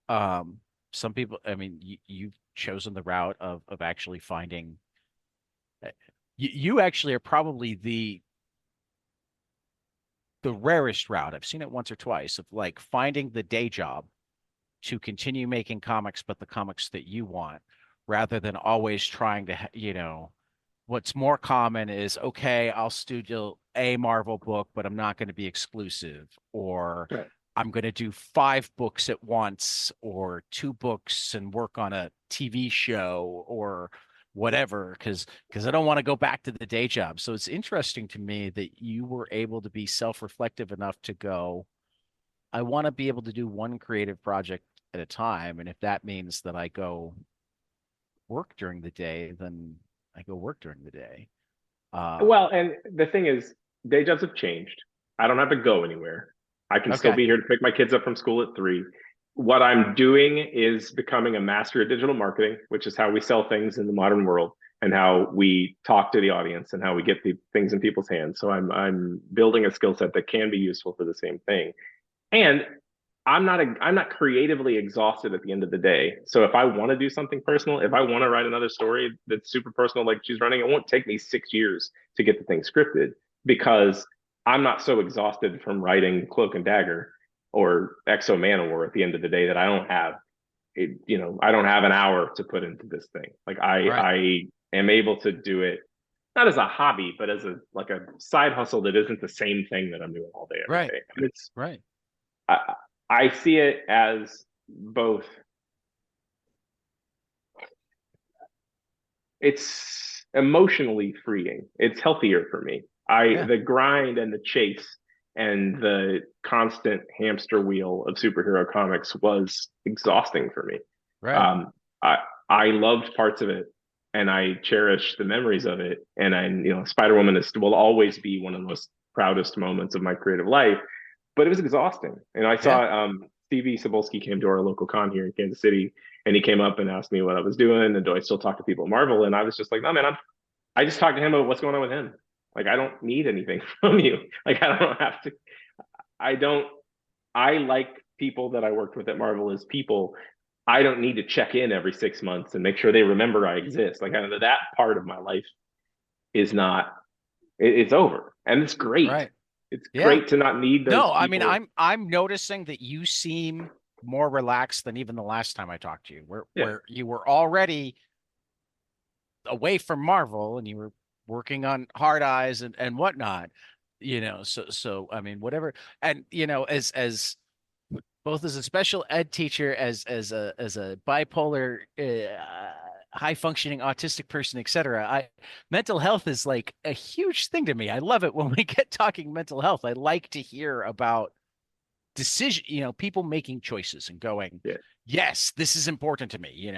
um, some people, I mean, you've chosen the route of actually finding. You actually are probably the rarest route. I've seen it once or twice of like finding the day job to continue making comics, but the comics that you want, rather than always trying to, what's more common is, okay, I'll studio a Marvel book, but I'm not going to be exclusive, or Right. I'm going to do 5 books at once, or 2 books and work on a TV show, or whatever, because I don't want to go back to the day job. So it's interesting to me that you were able to be self-reflective enough to go, I want to be able to do one creative project at a time. And if that means that I go work during the day, then I go work during the day. Uh, Well, and the thing is, day jobs have changed. I don't have to go anywhere. I can still okay. be here to pick my kids up from school at 3. what I'm doing is becoming a master of digital marketing, which is how we sell things in the modern world and how we talk to the audience and how we get the things in people's hands. So I'm building a skill set that can be useful for the same thing. And I'm not creatively exhausted at the end of the day. So if I want to do something personal, if I want to write another story that's super personal like she's running, it won't take me 6 years to get the thing scripted because I'm not so exhausted from writing Cloak and Dagger or Exo Manowar at the end of the day that I don't have I don't have an hour to put into this thing. Like Right. I am able to do it not as a hobby, but as a like a side hustle that isn't the same thing that I'm doing all day every Right. day. And it's Right. I, I see it as both. It's emotionally freeing. It's healthier for me. I Yeah. the grind and the chase and the constant hamster wheel of superhero comics was exhausting for me. Right. Um, I I loved parts of it, and I cherish the memories of it. And Spider Woman will always be one of the most proudest moments of my creative life. But it was exhausting. And I Yeah. saw Stevie Sobolski came to our local con here in Kansas City, and he came up and asked me what I was doing and do I still talk to people at Marvel? And I was just like, no, man, I just talked to him about what's going on with him. Like, I don't need anything from you. Like, I don't have to. I don't. I like people that I worked with at Marvel as people. I don't need to check in every 6 months and make sure they remember I exist. Like, that part of my life is not. It's over, and it's great. Right. It's Yeah. great to not need those No, I mean, people. I'm noticing that you seem more relaxed than even the last time I talked to you, Yeah, where you were already away from Marvel and you were working on Hard Eyes and whatnot, so I mean, whatever. And as both as a special ed teacher, as a bipolar, high functioning autistic person, etc. I mental health is like a huge thing to me. I love it when we get talking mental health. I like to hear about decision, people making choices and going, yeah, yes, this is important to me.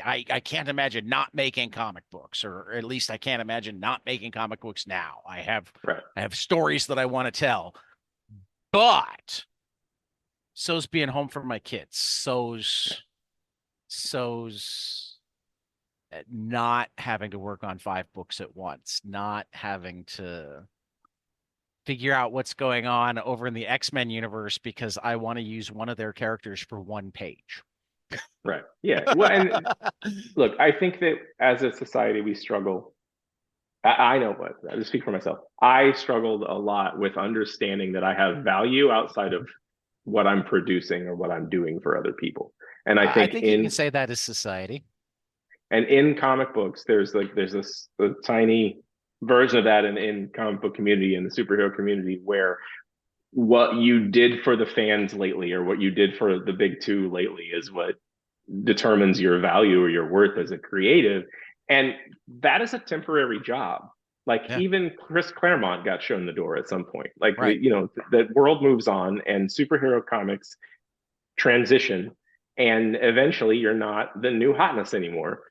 I can't imagine not making comic books, or at least I can't imagine not making comic books now. right. I have stories that I want to tell, but so's being home for my kids. So's not having to work on 5 books at once, not having to figure out what's going on over in the X-Men universe because I want to use one of their characters for one page. Right. Yeah. Well, and look, I think that as a society, we struggle. I know what, I speak for myself. I struggled a lot with understanding that I have value outside of what I'm producing or what I'm doing for other people. And I I think think you can say that as society. in comic books, there's this a tiny version of that in comic book community and the superhero community where what you did for the fans lately or what you did for the big two lately is what determines your value or your worth as a creative. And that is a temporary job. Like Yeah, even Chris Claremont got shown the door at some point. Like right. the world moves on and superhero comics transition, and eventually you're not the new hotness anymore.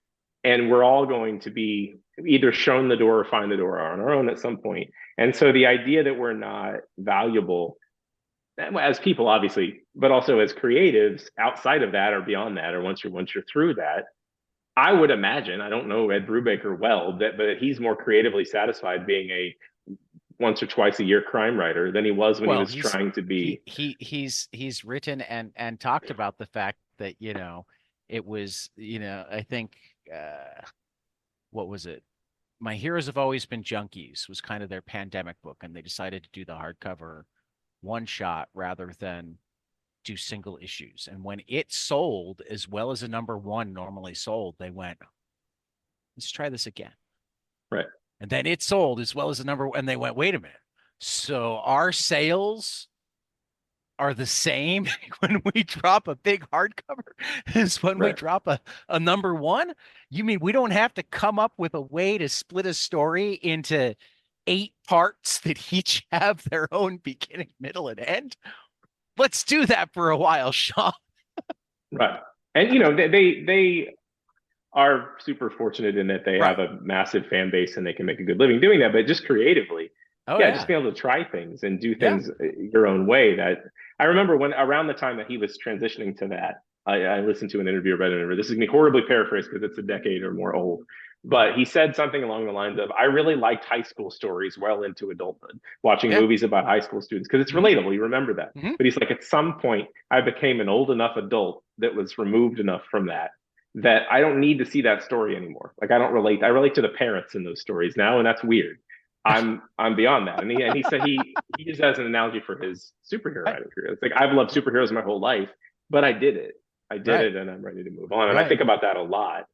And we're all going to be either shown the door or find the door on our own at some point. And so the idea that we're not valuable as people obviously but also as creatives outside of that or beyond that or once you're through that, I would imagine, I don't know Ed Brubaker well, but he's more creatively satisfied being a once or twice a year crime writer than he was when he Well, was trying to be. he's written and talked about the fact that it was I think what was it? My Heroes Have Always Been Junkies was kind of their pandemic book, and they decided to do the hardcover one shot rather than do single issues. And when it sold as well as a number one normally sold, they went, let's try this again. Right. And then it sold as well as a number, and they went, wait a minute. So our sales are the same when we drop a big hardcover as when we Right. drop a number one? You mean we don't have to come up with a way to split a story into 8 parts that each have their own beginning, middle, and end? Let's do that for a while, Sean. Right. And they are super fortunate in that they have Right. a massive fan base and they can make a good living doing that. But just creatively, Oh yeah, just yeah. be able to try things and do Yeah. things your own way. That I remember when around the time that he was transitioning to that, I listened to an interview about it. This is going to be horribly paraphrased because it's a decade or more old. But he said something along the lines of, I really liked high school stories well into adulthood, watching Yeah. movies about high school students, because it's Hmm. relatable. You remember that. Hmm. But he's like, at some point, I became an old enough adult that was removed enough from that that I don't need to see that story anymore. Like I don't relate. I relate to the parents in those stories now, and that's weird. I'm beyond that. And he said he used that as an analogy for his superhero Right. writing career. It's like I've loved superheroes my whole life, but I did it. I did Right. it, and I'm ready to move on. And I Right. think about that a lot.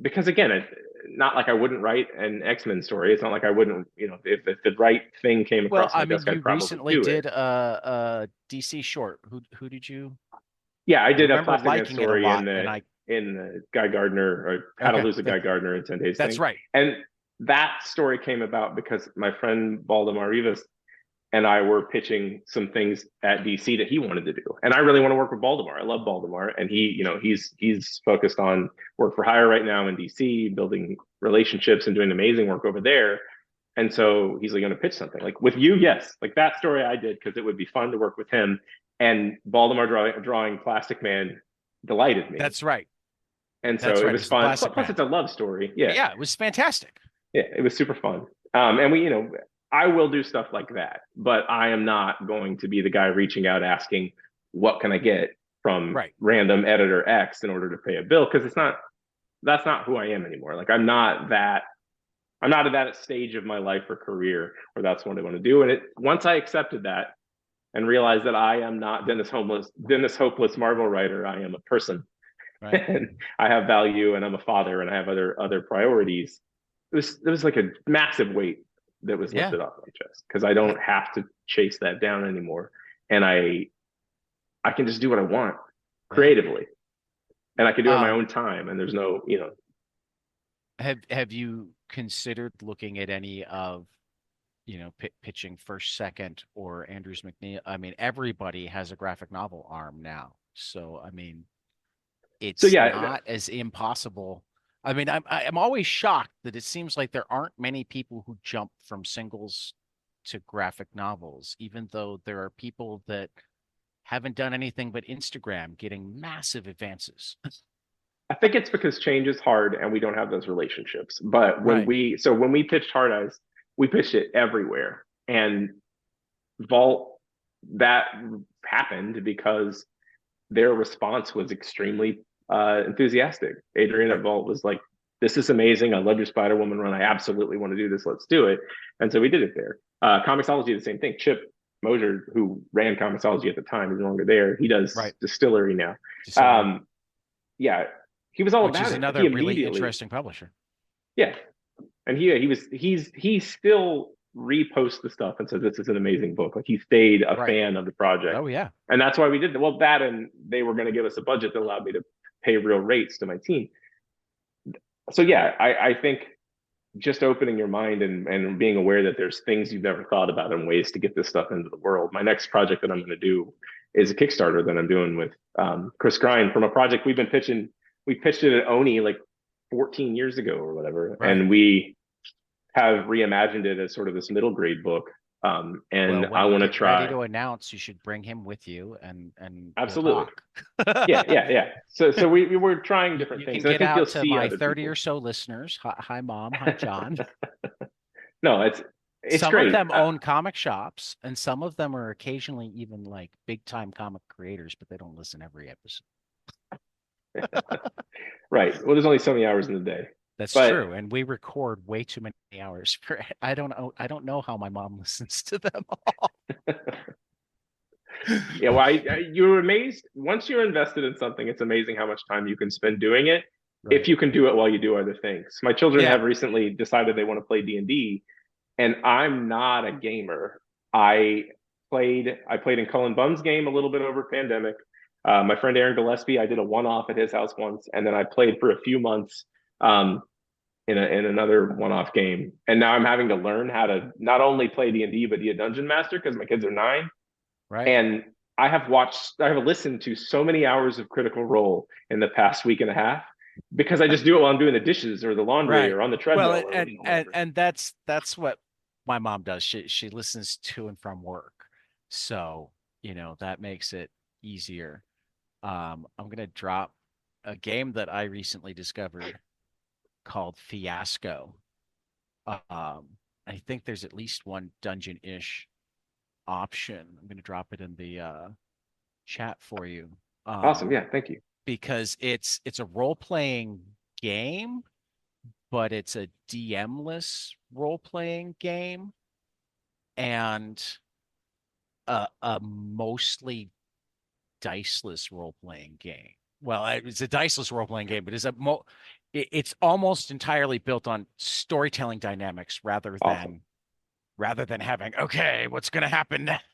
Because again, not like I wouldn't write an X-Men story. It's not like I wouldn't, if the right thing came Well, across I my mean, desk, I'd you probably recently do it. did a DC short. Who did you? Yeah, I I did a remember Plastic Man liking it a story lot, and I in the Guy Gardner or How to okay, Lose a Guy Gardner in 10 Days that's thing. right. And that story came about because my friend Valdemar Rivas and I were pitching some things at DC that he wanted to do. And I really want to work with Baltimore. I love Baltimore. And he's focused on work for hire right now in DC, building relationships and doing amazing work over there. And so he's like going to pitch something like with you, yes, like that story I did because it would be fun to work with him. And Baltimore drawing Plastic Man delighted me, That's right. and so That's it right. It was was the fun. Plastic Plus, Man. it's a love story. Yeah, Yeah, it was fantastic. yeah, it was super fun. And I will do stuff like that, but I am not going to be the guy reaching out asking, "What can I get from Right. random editor X in order to pay a bill?" Because that's not who I am anymore. Like I'm not at that stage of my life or career where that's what I want to do. And once I accepted that and realized that I am not Dennis Hopeless Marvel writer, I am a person Right. and I have value and I'm a father and I have other priorities. It was like a massive weight that was Yeah. lifted off my chest because I I, don't have to chase that down anymore. And I can just do what I want yeah. creatively. And I can do it in my Um, own time. And there's no, have you considered looking at any of, pitching first, second, or Andrews McNeil? I mean, everybody has a graphic novel arm now. So, I mean, so it's yeah, not as impossible. I mean, I'm always shocked that it seems like there aren't many people who jump from singles to graphic novels, even though there are people that haven't done anything but Instagram getting massive advances. I think it's because change is hard and we don't have those relationships. But Right. when we pitched Hard Eyes, we pitched it everywhere. And Vault, that happened because their response was extremely enthusiastic. Adrian at Right. Vault was like, "This is amazing. I love your Spider Woman run. I absolutely want to do this. Let's do it." And so we did it there. Comixology, the same thing. Chip Mosier, who ran Comixology at the time, is no longer there. He does Right. distillery now. Distillery, Um, yeah, he was all which about is it. He another really immediately, interesting publisher. yeah, and he still reposts the stuff and says this is an amazing book. Like he stayed a Right. fan of the project, Oh yeah. and that's why we did it. Well, that and they were going to give us a budget that allowed me to pay real rates to my team. So yeah, I think just opening your mind and being aware that there's things you've never thought about and ways to get this stuff into the world. My next project that I'm going to do is a Kickstarter that I'm doing with Chris Grind from a project we've been pitching. We pitched it at Oni like 14 years ago or whatever, Right. and we have reimagined it as sort of this middle grade book. And Well, I when you want to get ready try to announce, you should bring him with you and we'll absolutely. talk. Yeah. So we were trying You, different you things, can and I get think you'll out to see my other 30 people. or so listeners. Hi, Mom. Hi, John. No, it's Some of great. them own comic shops, and some of them are occasionally even like big time comic creators, but they don't listen every episode. Right. Well, there's only so many hours in the day, That's but true, and we record way too many hours for it. I don't know how my mom listens to them all. yeah, well, you're amazed once you're invested in something. It's amazing how much time you can spend doing it if Right. you can do it while you do other things. My children have Yeah. recently decided they want to play D&D, and I'm not a gamer. I I played in Cullen Bunn's game a little bit over pandemic. My friend Aaron Gillespie, I did a one-off at his house once, and then I played for a few months um, in another one-off game. And now I'm having to learn how to not only play D&D but be a dungeon master because my kids are 9. Right. And I have listened to so many hours of Critical Role in the past week and a half because I just do it while I'm doing the dishes or the laundry Right. or on the Well, treadmill or whatever. and that's what my mom does. She listens to and from work. So that makes it easier. I'm gonna drop a game that I recently discovered called Fiasco. I think there's at least one dungeon-ish option. I'm gonna drop it in the chat for you. Awesome. Um, Yeah. Thank you. because it's a role-playing game, but it's a DM-less role-playing game and a mostly diceless role-playing game. Well, it's a diceless role-playing game, but it's almost entirely built on storytelling dynamics Awesome. rather than having, okay, what's going to happen next?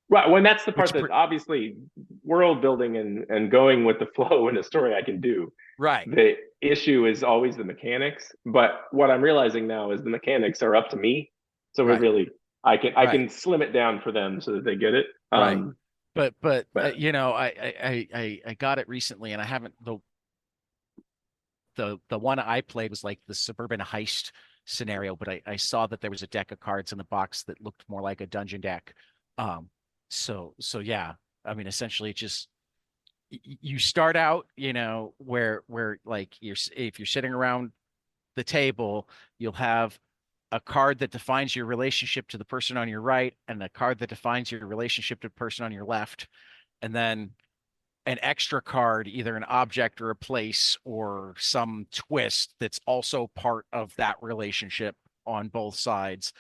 Right. When that's the part Which that obviously world building and going with the flow in a story I can do. right, The issue is always the mechanics. But what I'm realizing now is the mechanics are up to me. So it right, really, I right, can slim it down for them so that they get it. right. But But I got it recently, and I haven't the one I played was like the suburban heist scenario, but I saw that there was a deck of cards in the box that looked more like a dungeon deck. Um, so yeah, I mean, essentially, it just you start out, where like if you're sitting around the table, you'll have a card that defines your relationship to the person on your right, and a card that defines your relationship to the person on your left, and then an extra card, either an object or a place or some twist that's also part of that relationship on both sides.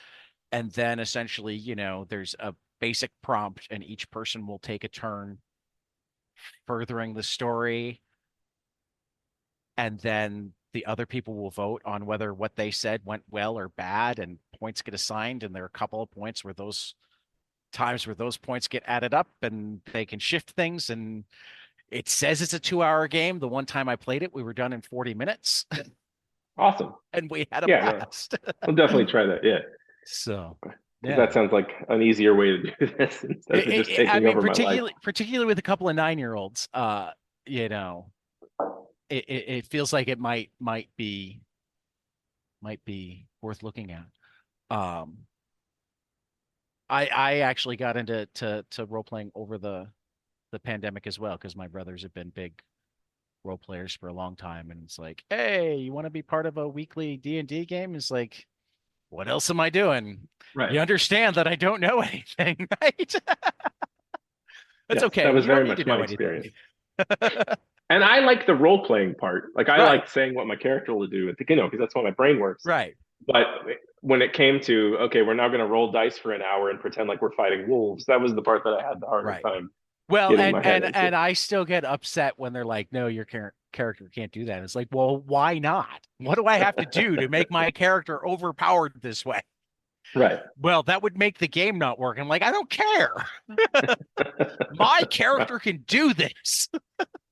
And then essentially, there's a basic prompt, and each person will take a turn furthering the story. And then the other people will vote on whether what they said went well or bad, and points get assigned. And there are a couple of points where those points get added up and they can shift things. And it says it's a 2-hour game. The one time I played it, we were done in 40 minutes awesome. and we had a Yeah, no, blast. I'll definitely try that. Yeah. So, Because that yeah. sounds like an easier way to do this instead of just I taking mean, over my life. particularly with a couple of 9-year-olds, you know, it feels like it might be worth looking at. Um, I actually got into to role playing over the pandemic as well because my brothers have been big role players for a long time, and it's like, hey, you want to be part of a weekly D&D game? It's like, what else am I doing? Right. You understand that I don't know anything, right? That's Yes, that okay. was You don't very need to much my know anything. experience. And I like the role playing part. Like I Right, like saying what my character will do at the because that's what my brain works. right. But when it came to okay, we're now going to roll dice for an hour and pretend like we're fighting wolves, that was the part that I had the hardest Right. time Well, getting and my head and into. and I still get upset when they're like, "No, your character can't do that." It's like, well, why not? What do I have to do to make my character overpowered this way? Right. Well, that would make the game not work. I'm like, I don't care. My Right. character can do this.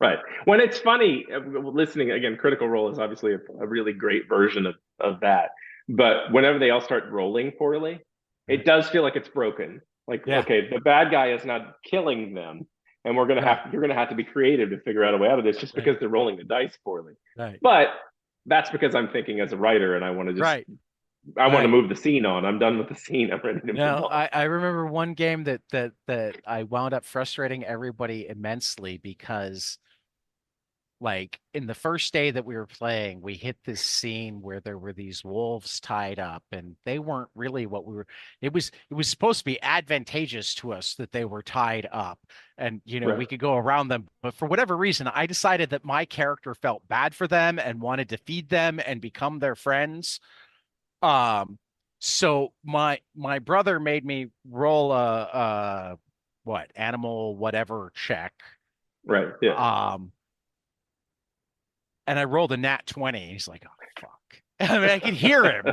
Right. When it's funny, listening again, Critical Role is obviously a really great version of that. But whenever they all start rolling poorly, it Right. does feel like it's broken. Like, Yeah. okay, the bad guy is not killing them, and Right. you're gonna have to be creative to figure out a way out of this just Right. because they're rolling the dice poorly. Right. But that's because I'm thinking as a writer and Right. I want to Right. move the scene on. I'm done with the scene. I'm ready to move No, on. I remember one game that I wound up frustrating everybody immensely because like in the first day that we were playing, we hit this scene where there were these wolves tied up, and they weren't really what we were. It was supposed to be advantageous to us that they were tied up, and Right. we could go around them. But for whatever reason, I decided that my character felt bad for them and wanted to feed them and become their friends. So my brother made me roll a what animal whatever check. Right. Yeah. Um, and I rolled a nat 20. He's like, oh, fuck. I mean, I could hear him.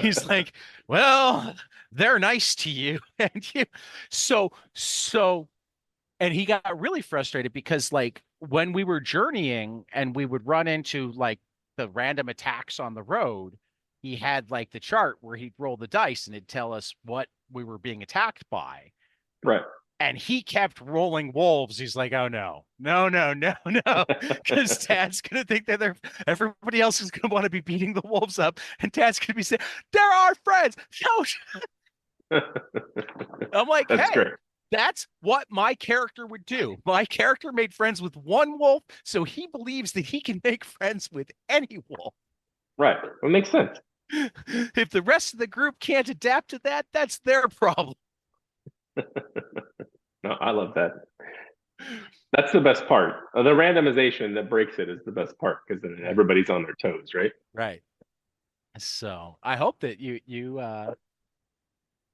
He's like, well, they're nice to you. And so, and he got really frustrated because, like, when we were journeying and we would run into like the random attacks on the road, he had like the chart where he'd roll the dice and it'd tell us what we were being attacked by, Right. and he kept rolling wolves. He's like, oh no, no, no, no, no, because Tad's gonna think that everybody else is gonna want to be beating the wolves up, and Tad's gonna be saying, "They're our friends." No, I'm like, That's hey, great. That's what my character would do. My character made friends with one wolf, so he believes that he can make friends with any wolf. Right. It makes sense. If the rest of the group can't adapt to that, that's their problem. No, I love that. That's the best part. The randomization that breaks it is the best part because then Right. everybody's on their toes, right? Right. So I hope that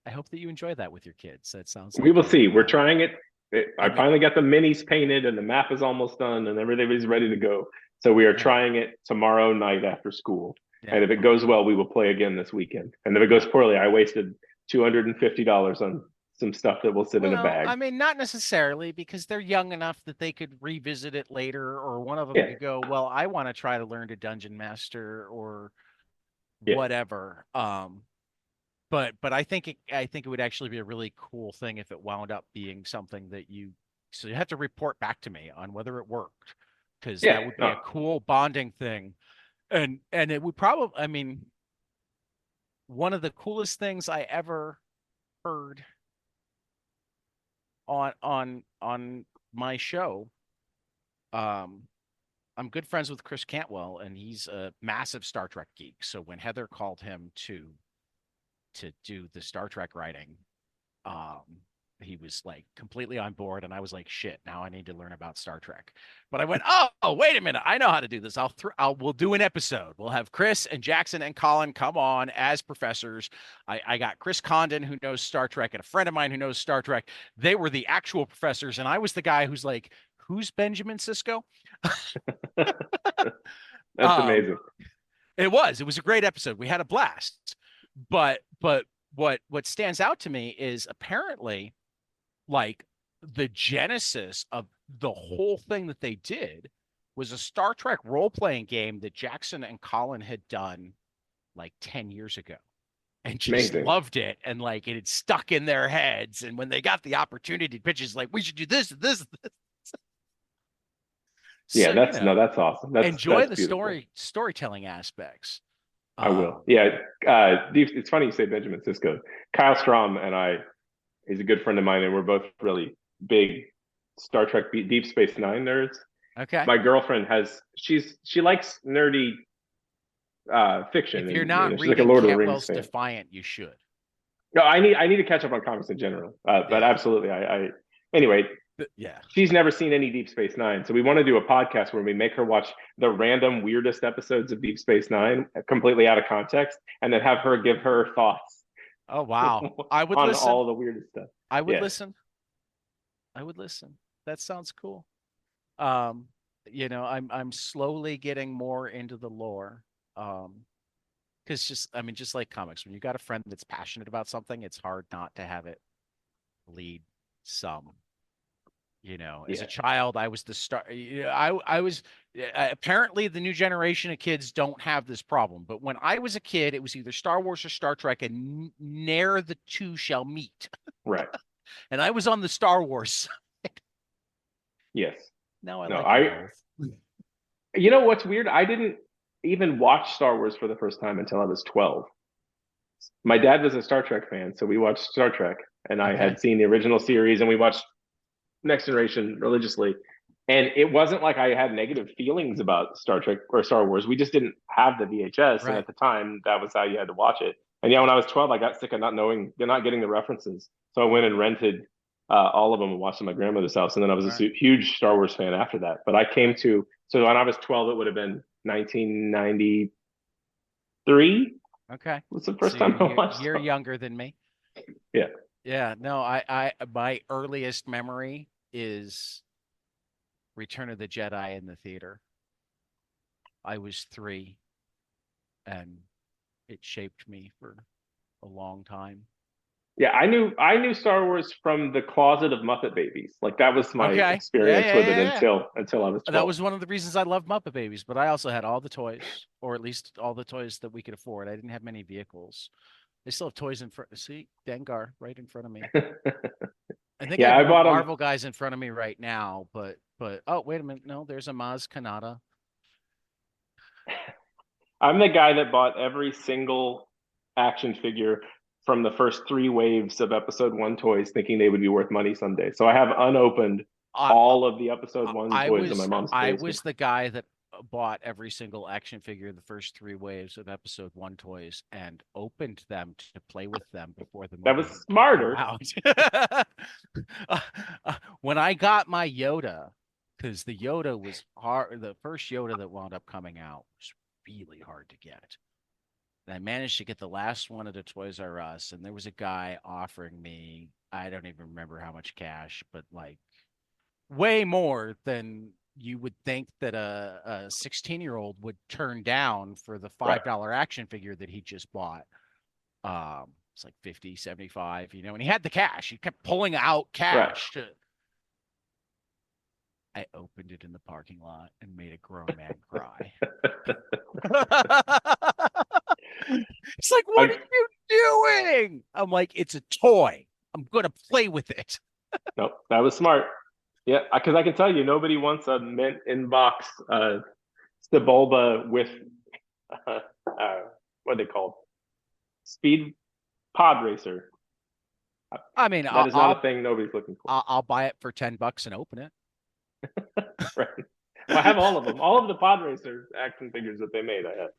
I hope that you enjoy that with your kids. That sounds We like will a see. We're trying it. I and finally got the minis painted and the map is almost done and everything is ready to go. So we are yeah, trying it tomorrow night after school. yeah, And if it goes well, we will play again this weekend. And if it goes yeah. poorly, I wasted $250 on some stuff that will sit in a Well, bag. I mean, not necessarily because they're young enough that they could revisit it later, or one of them Yeah, could go, well, I want to try to learn to dungeon master or yeah, whatever. But I think it would actually be a really cool thing if it wound up being something that you have to report back to me on whether it worked, because yeah. that would be No, a cool bonding thing. And it would probably, I mean, one of the coolest things I ever heard on my show. Um, I'm good friends with Chris Cantwell, and he's a massive Star Trek geek. So when Heather called him to do the Star Trek writing, um, he was like completely on board, and I was like, shit, now I need to learn about Star Trek. But I went, oh, wait a minute, I know how to do this. We'll do an episode. We'll have Chris and Jackson and Colin come on as professors. I got Chris Condon, who knows Star Trek, and a friend of mine who knows Star Trek. They were the actual professors, and I was the guy who's like, who's Benjamin Sisko? that's Um, amazing. it was a great episode. We had a blast. But what stands out to me is apparently like the genesis of the whole thing that they did was a Star Trek role-playing game that Jackson and Colin had done like 10 years ago and just Amazing. loved it, and like it had stuck in their heads, and when they got the opportunity pitches like we should do this. Yeah, So that's no, that's awesome. enjoy That's the beautiful. storytelling aspects. I will. um Yeah. It's funny you say Benjamin Sisko. Kyle Strom and I, he's a good friend of mine, and we're both really big Star Trek Deep Space Nine nerds. okay. My girlfriend she likes nerdy fiction, If you're and not she's like a reading Lord of the Rings Cantwell's fan. Defiant, you should. No, I need to catch up on comics in general. But Yeah. absolutely, I anyway. Yeah. She's never seen any Deep Space Nine, so we want to do a podcast where we make her watch the random weirdest episodes of Deep Space Nine, completely out of context, and then have her give her thoughts Oh wow. I would on listen. all the weirdest stuff. I would Yeah, listen. I would listen. That sounds cool. Um, I'm slowly getting more into the lore. Because just I mean, just like comics, when you got a friend that's passionate about something, it's hard not to have it lead some. As a yeah, child, I was the star. I was apparently the new generation of kids don't have this problem, but when I was a kid, it was either Star Wars or Star Trek, and ne'er the two shall meet. right. And I was on the Star Wars. Yes. Now I No, like them I. both. You know what's weird? I didn't even watch Star Wars for the first time until I was 12. My dad was a Star Trek fan, so we watched Star Trek, and I Okay. had seen the original series, and we watched Next Generation religiously. And it wasn't like I had negative feelings about Star Trek or Star Wars. We just didn't have the VHS, and Right. at the time, that was how you had to watch it. And yeah, when I was 12, I got sick of not knowing, not getting the references, so I went and rented all of them and watched them at my grandmother's house. And then I was a Right. huge Star Wars fan after that. But I came Right. to so when I was 12, it would have been 1993 Okay. was the So first you're time I you're, watched you're Star Wars. younger than me. Yeah, Yeah. No, I my earliest memory is Return of the Jedi in the theater. I was 3, and it shaped me for a long time. yeah. I knew Star Wars from the closet of Muppet Babies. Like that was my Okay. Yeah, experience yeah, with it yeah, until I was yeah. That 12. was one of the reasons I loved Muppet Babies, but I also had all the toys, or at least all the toys that we could afford. I didn't have many vehicles. They still have toys in front. See, Dengar right in front of me. I think I Yeah, have I one of the bought them. Marvel guys in front of me right now, but oh, wait a minute. No, there's a Maz Kanata. I'm the guy that bought every single action figure from the first three waves of episode one toys, thinking they would be worth money someday. So I have unopened I all of the episode one I toys in my was mom's I basement. was the guy that bought every single action figure the first three waves of episode one toys and opened them to play with them before the That was movie would come smarter. out. Uh, when I got my Yoda, because the Yoda was hard, the first Yoda that wound up coming out was really hard to get. And I managed to get the last one at a Toys R Us, and there was a guy offering me, I don't even remember how much cash, but like way more than you would think that a 16-year-old would turn down for the Right. $5 action figure that he just bought. It's like 50, 75, and he had the cash. He kept pulling out Right. cash to. I opened it in the parking lot and made a grown man cry. It's like, what I, are you doing? I'm like, it's a toy. I'm going to play with it. no, that was smart. Yeah, because I can tell you, nobody wants a mint in box Sebulba with uh, what are they called? Speed pod racer. I mean, That is not a thing nobody's looking for. I'll buy it for $10 and open it. Right. Well, I have all of them. All of the pod racer action figures that they made, I have.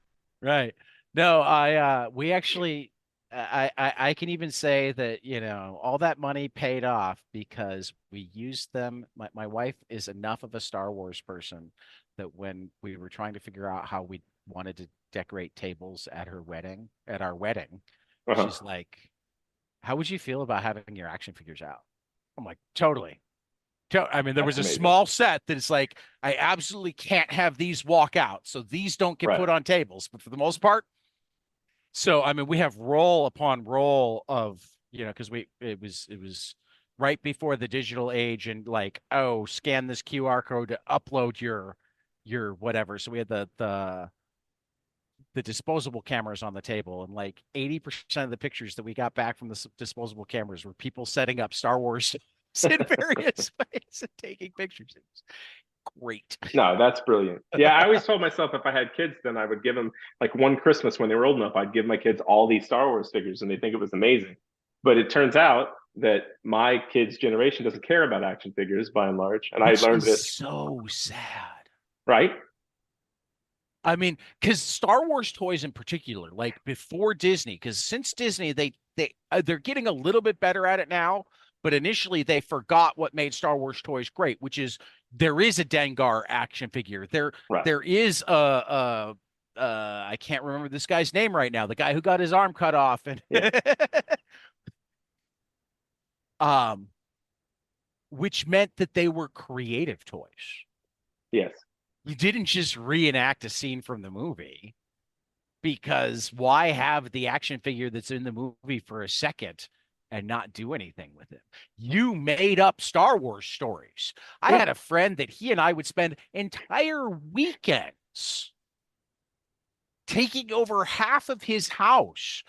Right. No, we actually I can even say that, all that money paid off because we used them. My wife is enough of a Star Wars person that when we were trying to figure out how we wanted to decorate tables at our wedding, Uh-huh. she's like, "How would you feel about having your action figures out?" I'm like, "Totally." I mean, there That's was a amazing. small set that it's like, I absolutely can't have these walk out. So these don't get Right. put on tables. But for the most part, so I mean, we have roll upon roll of, because it was right before the digital age and like, oh, scan this QR code to upload your whatever. So we had the disposable cameras on the table, and like 80% of the pictures that we got back from the disposable cameras were people setting up Star Wars in various ways and taking pictures. It was great. No, that's brilliant. Yeah, I always told myself if I had kids, then I would give them like one Christmas when they were old enough, I'd give my kids all these Star Wars figures and they think it was amazing. But it turns out that my kids' generation doesn't care about action figures by and large. And I Which learned is this, so sad. right? I mean, because Star Wars toys in particular, like before Disney, because since Disney, they're getting a little bit better at it now, but initially they forgot what made Star Wars toys great, which is there is a Dengar action figure. There Right. there is I can't remember this guy's name right now, the guy who got his arm cut off and Yeah. um which meant that they were creative toys. Yes. You didn't just reenact a scene from the movie. Because why have the action figure that's in the movie for a second and not do anything with it? You made up Star Wars stories. I Yeah. had a friend that he and I would spend entire weekends taking over half of his house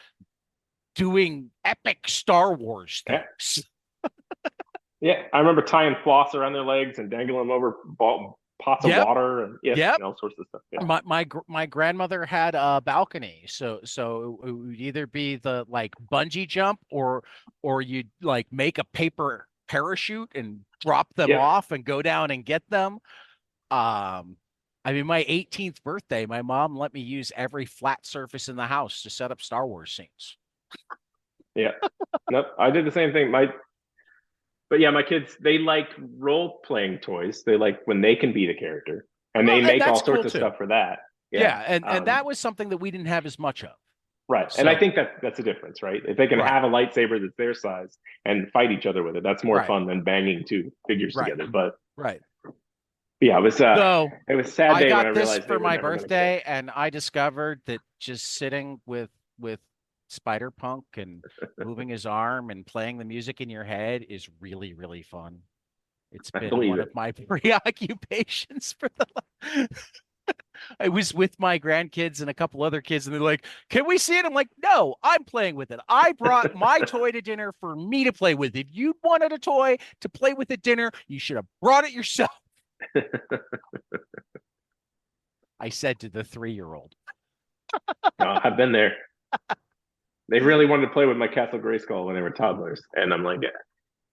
doing epic Star Wars Yeah. things. Yeah. I remember tying floss around their legs and dangling them over pots of Yep. water and yes, Yep. and all sorts of stuff. Yeah. My grandmother had a balcony, so it would either be the like bungee jump or you'd like make a paper parachute and drop them Yep. off and go down and get them. I mean, my 18th birthday, my mom let me use every flat surface in the house to set up Star Wars scenes. Yeah. Nope. I did the same thing. But yeah, my kids, they like role playing toys. They like when they can be the character and Well, they and make all that's cool sorts of too. stuff for that. Yeah. Yeah, and that was something that we didn't have as much of. Right. And I So, think that's a difference, right? If they can right, have a lightsaber that's their size and fight each other with it, that's more right, fun than banging two figures right, together. But right. yeah, So it was a sad I day when I got this realized they for were my never going to get it. birthday, and I discovered that just sitting with Spider Punk and moving his arm and playing the music in your head is really, really fun. It's I been believe one it. of my preoccupations for the. I was with my grandkids and a couple other kids, and they're like, "Can we see it?" I'm like, "No, I'm playing with it. I brought my toy to dinner for me to play with. If you wanted a toy to play with at dinner, you should have brought it yourself." I said to the 3-year-old. I've been there. They really wanted to play with my Castle Grayskull when they were toddlers, and I'm like, yeah.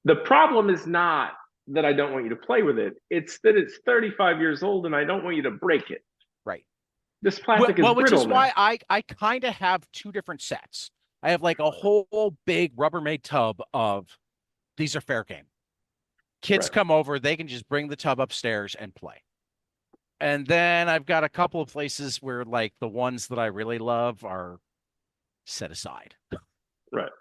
The problem is not that I don't want you to play with it; it's that it's 35 years old, and I don't want you to break it. Right. This Well, plastic is well, which brittle is now. why I kind of have two different sets. I have like a whole big Rubbermaid tub of these are fair game. Kids Right. come over, they can just bring the tub upstairs and play. And then I've got a couple of places where like the ones that I really love are set aside. Right.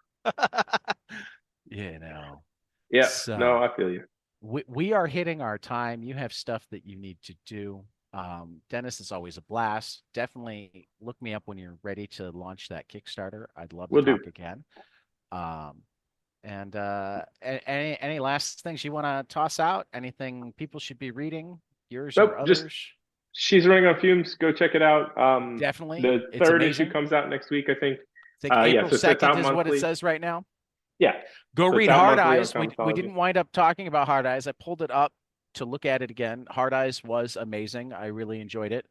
You know. Yeah. No, So I feel you. we are hitting our time. You have stuff that you need to do. Dennis, is always a blast. Definitely look me up when you're ready to launch that Kickstarter. I'd love to We'll do. talk again. Um, and any last things you want to toss out? Anything people should be reading, yours or Nope. Just others? she's running on fumes. Go check it out. Definitely. The It's third issue amazing. comes out next week, I think. I think Yeah. April So it's 2nd out is what it monthly. says right now. Yeah. Go So it's read out Hard monthly on Eyes. We Comicsology. didn't wind up talking about Hard Eyes. I pulled it up to look at it again. Hard Eyes was amazing. I really enjoyed it.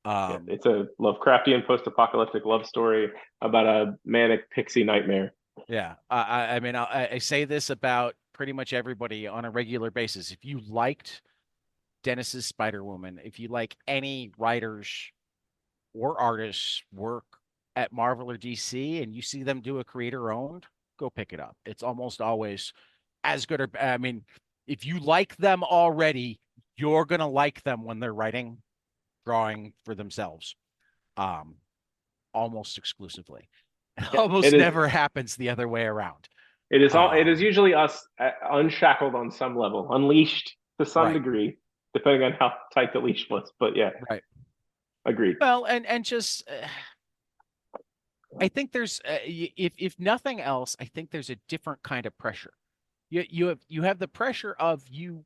Yeah, Um, it's a Lovecraftian post-apocalyptic love story about a manic pixie nightmare. yeah, I mean, I say this about pretty much everybody on a regular basis. If you liked Dennis's Spider Woman, if you like any writers or artists work at Marvel or DC, and you see them do a creator owned, go pick it up. It's almost always as good or I mean, if you like them already, you're gonna like them when they're writing, drawing for themselves. Um, Almost exclusively. It Yeah, it almost is. never happens the other way around. It is all. It is Um, usually us unshackled on some level, unleashed to some right, degree, depending on how tight the leash was. But yeah, right. agreed. Well, and just I think there's if nothing else, I think there's a different kind of pressure. You have the pressure of you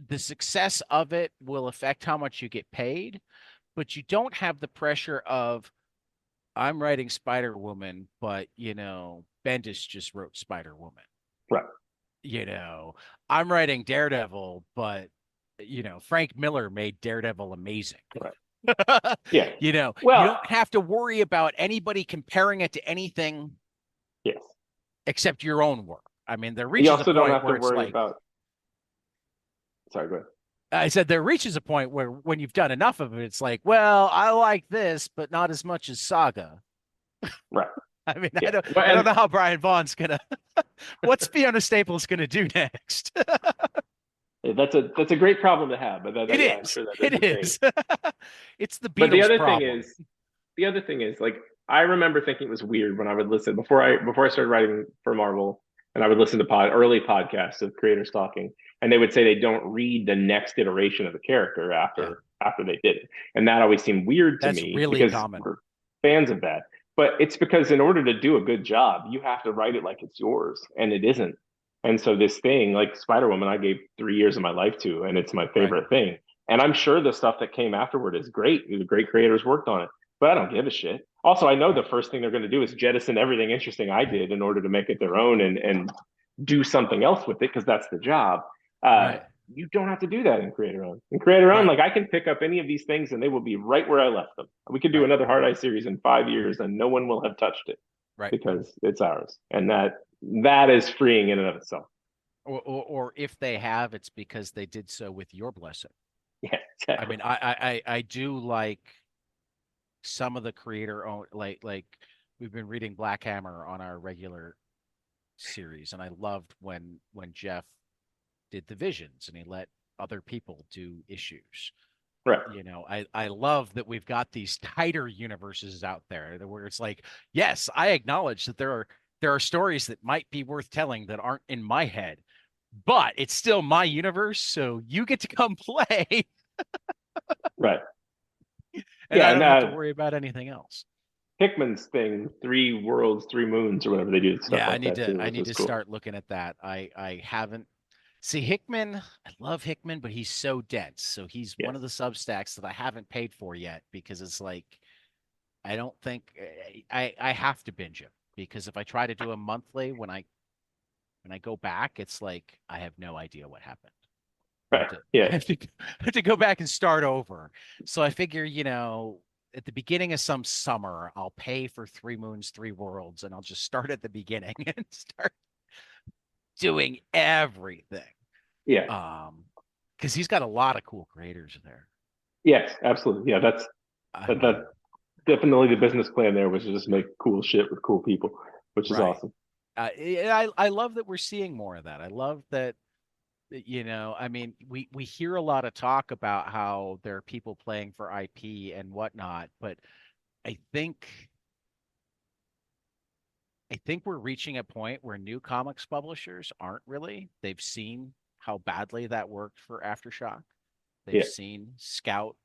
the success of it will affect how much you get paid, but you don't have the pressure of I'm writing Spider Woman, but Bendis just wrote Spider Woman. Right. You know, I'm writing Daredevil, but Frank Miller made Daredevil amazing. Right. Yeah. You Well, don't have to worry about anybody comparing it to anything yes. except your own work. I mean, there You reaches a also don't point have to where it's worry like about. Sorry, go ahead. I said there reaches a point where when you've done enough of it, it's like, well, I like this, but not as much as Saga. Right. I mean, Yeah. I don't And know how Brian Vaughn's gonna what's Fiona Staples gonna do next. that's a great problem to have. But It yeah, I'm is. sure that is It a thing. is. It's the But Beatles problem. the other thing is like I remember thinking it was weird when I would listen before I started writing for Marvel, and I would listen to early podcasts of creators talking, and they would say they don't read the next iteration of the character Yeah, after they did it, and that always seemed weird to that's me really because common. we're fans of that. But it's because in order to do a good job, you have to write it like it's yours, and it isn't. And so this thing like Spider Woman, I gave 3 years of my life to, and it's my Right. favorite thing. And I'm sure the stuff that came afterward is great. The great creators worked on it, but I don't give a shit. Also, I know the Right. first thing they're going to do is jettison everything interesting I did in order to make it their own and do something else with it because that's the job. Uh, Right. you don't have to do that in creator own. In creator own, Right. like I can pick up any of these things and they will be right where I left them. We could do Right. another Hard Eye series in 5 years and no one will have touched it Right. because it's ours, and that is freeing in and of itself. Or if they have, it's because they did so with your blessing. Yeah, I exactly. mean, I do like some of the creator own like we've been reading Black Hammer on our regular series, and I loved when Jeff did the visions and he let other people do issues. Right. I love that we've got these tighter universes out there where it's like, yes, I acknowledge that there are stories that might be worth telling that aren't in my head, but it's still my universe, so you get to come play, Right. and Yeah, I and don't have to worry about anything else. Hickman's thing, 3 worlds, 3 moons, or whatever they do stuff Yeah, I like need that to too, I which need is to cool. start looking at that. I haven't see Hickman. I love Hickman, but he's so dense. So he's one Yes. of the Substacks that I haven't paid for yet because it's like I don't think I have to binge him because if I try to do a monthly when I go back, it's like I have no idea what happened. I have Right. to I Yeah. have to I have to go back and start over. So I figure, at the beginning of some summer, I'll pay for Three Moons, Three Worlds, and I'll just start at the beginning and start doing everything. Yeah. Um, because he's got a lot of cool creators there. Yes, absolutely. Yeah, I that mean, definitely the business plan there was to just make cool shit with cool people, which is right. awesome. I love that we're seeing more of that. I love that, I mean, we hear a lot of talk about how there are people playing for IP and whatnot, but I think I think we're reaching a point where new comics publishers aren't really. They've seen how badly that worked for Aftershock. They've Yeah. seen Scout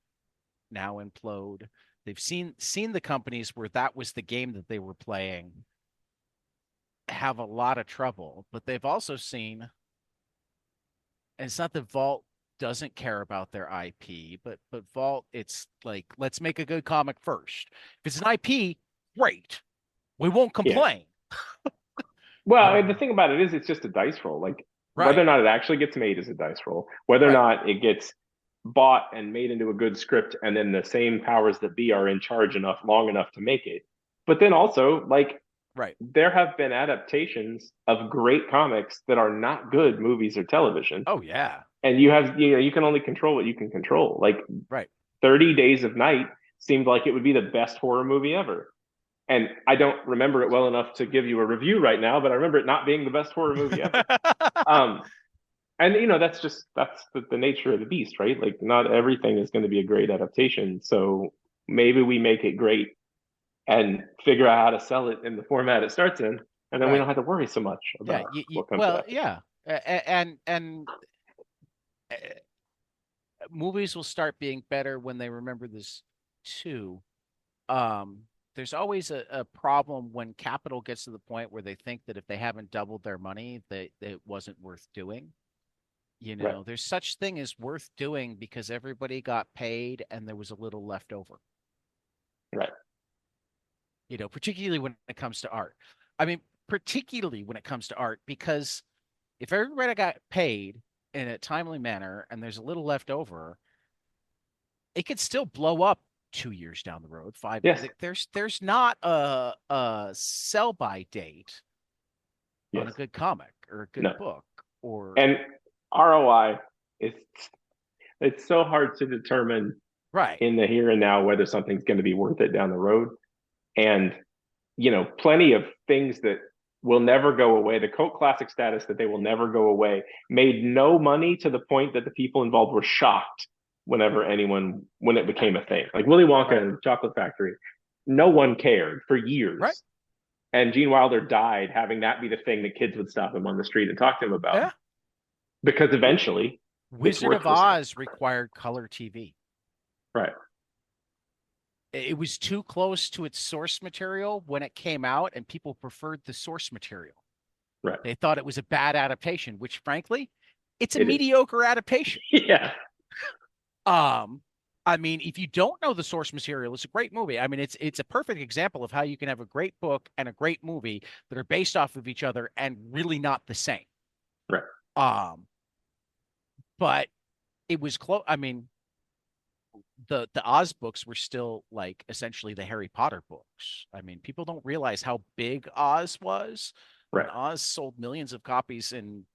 now implode. They've seen the companies where that was the game that they were playing have a lot of trouble, but they've also seen, and it's not that Vault doesn't care about their IP, but Vault, it's like, let's make a good comic first. If it's an IP, great. We won't Yeah. complain. Well, and the Um, thing about it is, it's just a dice roll. Like whether right, or not it actually gets made is a dice roll. Whether or right, not it gets bought and made into a good script, and then the same powers that be are in charge enough, long enough to make it. But then also, like right. there have been adaptations of great comics that are not good movies or television, Oh yeah, and you can only control what you can control. Like right. 30 Days of Night seemed like it would be the best horror movie ever. And I don't remember it well enough to give you a review right now, but I remember it not being the best horror movie ever. Um, and that's the nature of the beast, right? Like not everything is going to be a great adaptation. So maybe we make it great and figure out how to sell it in the format it starts in, and then we don't Right. have to worry so much Yeah. about what comes Well, after. yeah. And uh, movies will start being better when they remember this too. Um, there's always a problem when capital gets to the point where they think that if they haven't doubled their money, that it wasn't worth doing. Right, There's such thing as worth doing because everybody got paid and there was a little left over. right. Particularly when it comes to art. I mean, particularly when it comes to art, because if everybody got paid in a timely manner and there's a little left over, it could still blow up 2 years down the road. Five. Yes, There's not a sell by date on a yes. good comic or a good No. book or And ROI is it's so hard to determine right, in the here and now whether something's going to be worth it down the road. And plenty of things that will never go away, the cult classic status that they will never go away, made no money to the point that the people involved were shocked when it became a thing. Like Willy Wonka right, and the Chocolate Factory, no one cared for right. years. And Gene Wilder died having that be the thing that kids would stop him on the street and talk to him about Yeah. because W- eventually it's Wizard of worthless again. Oz required color TV. Right. It was too close to its source material when it came out, and people preferred the source material. Right. They thought it was a bad adaptation, which frankly, it's a It is. mediocre adaptation. Yeah. Um, I mean, if you don't know the source material, it's a great movie. I mean, it's a perfect example of how you can have a great book and a great movie that are based off of each other and really not the same. Right. Um, but it was close. I mean, the Oz books were still like essentially the Harry Potter books. I mean, people don't realize how big Oz was. I Right. mean, Oz sold millions of copies in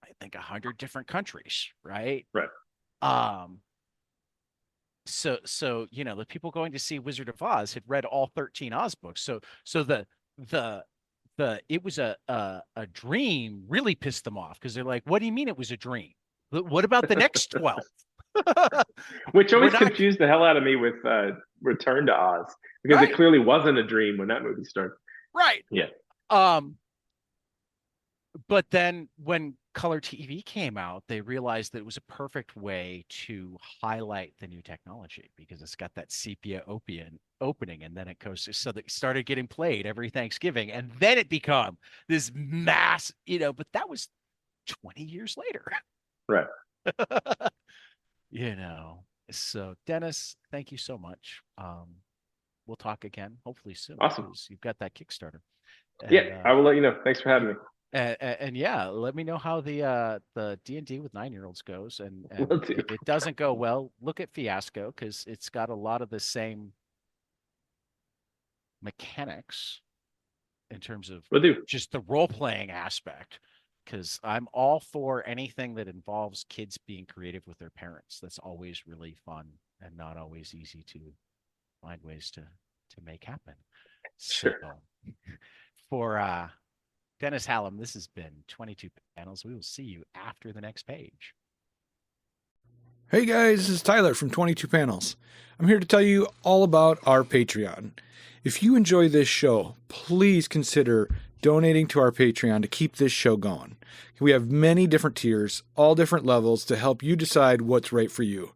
I think 100 different countries, right? Right. Um, so the people going to see Wizard of Oz had read all 13 Oz books. So the it was a dream really pissed them off because they're like, what do you mean it was a dream? What about the next 12? Which We're always not confused the hell out of me with Return to Oz because it right, clearly wasn't a dream when that movie started. right. Yeah. Um, but then when color TV came out, they realized that it was a perfect way to highlight the new technology because it's got that sepia opening, and then it goes so that it started getting played every Thanksgiving, and then it become this mass, but that was 20 years later. Right. you know. So Dennis, thank you so much. We'll talk again, hopefully soon, Awesome. because you've got that Kickstarter. Yeah. And I will let you know. Thanks for you having me. And yeah, let me know how the D&D with 9-year-olds goes, Will and do. if it doesn't go well, look at Fiasco because it's got a lot of the same mechanics in terms of Will do. just the role playing aspect. Because I'm all for anything that involves kids being creative with their parents. That's always really fun and not always easy to find ways to make happen. So Sure. for Dennis Hallam, this has been 22 panels. We will see you after the next page. Hey guys, this is Tyler from 22 Panels. I'm here to tell you all about our Patreon. If you enjoy this show, please consider donating to our Patreon to keep this show going. We have many different tiers, all different levels to help you decide what's right for you.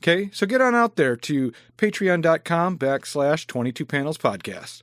Okay, so get on out there to patreon.com/22 Panels Podcast.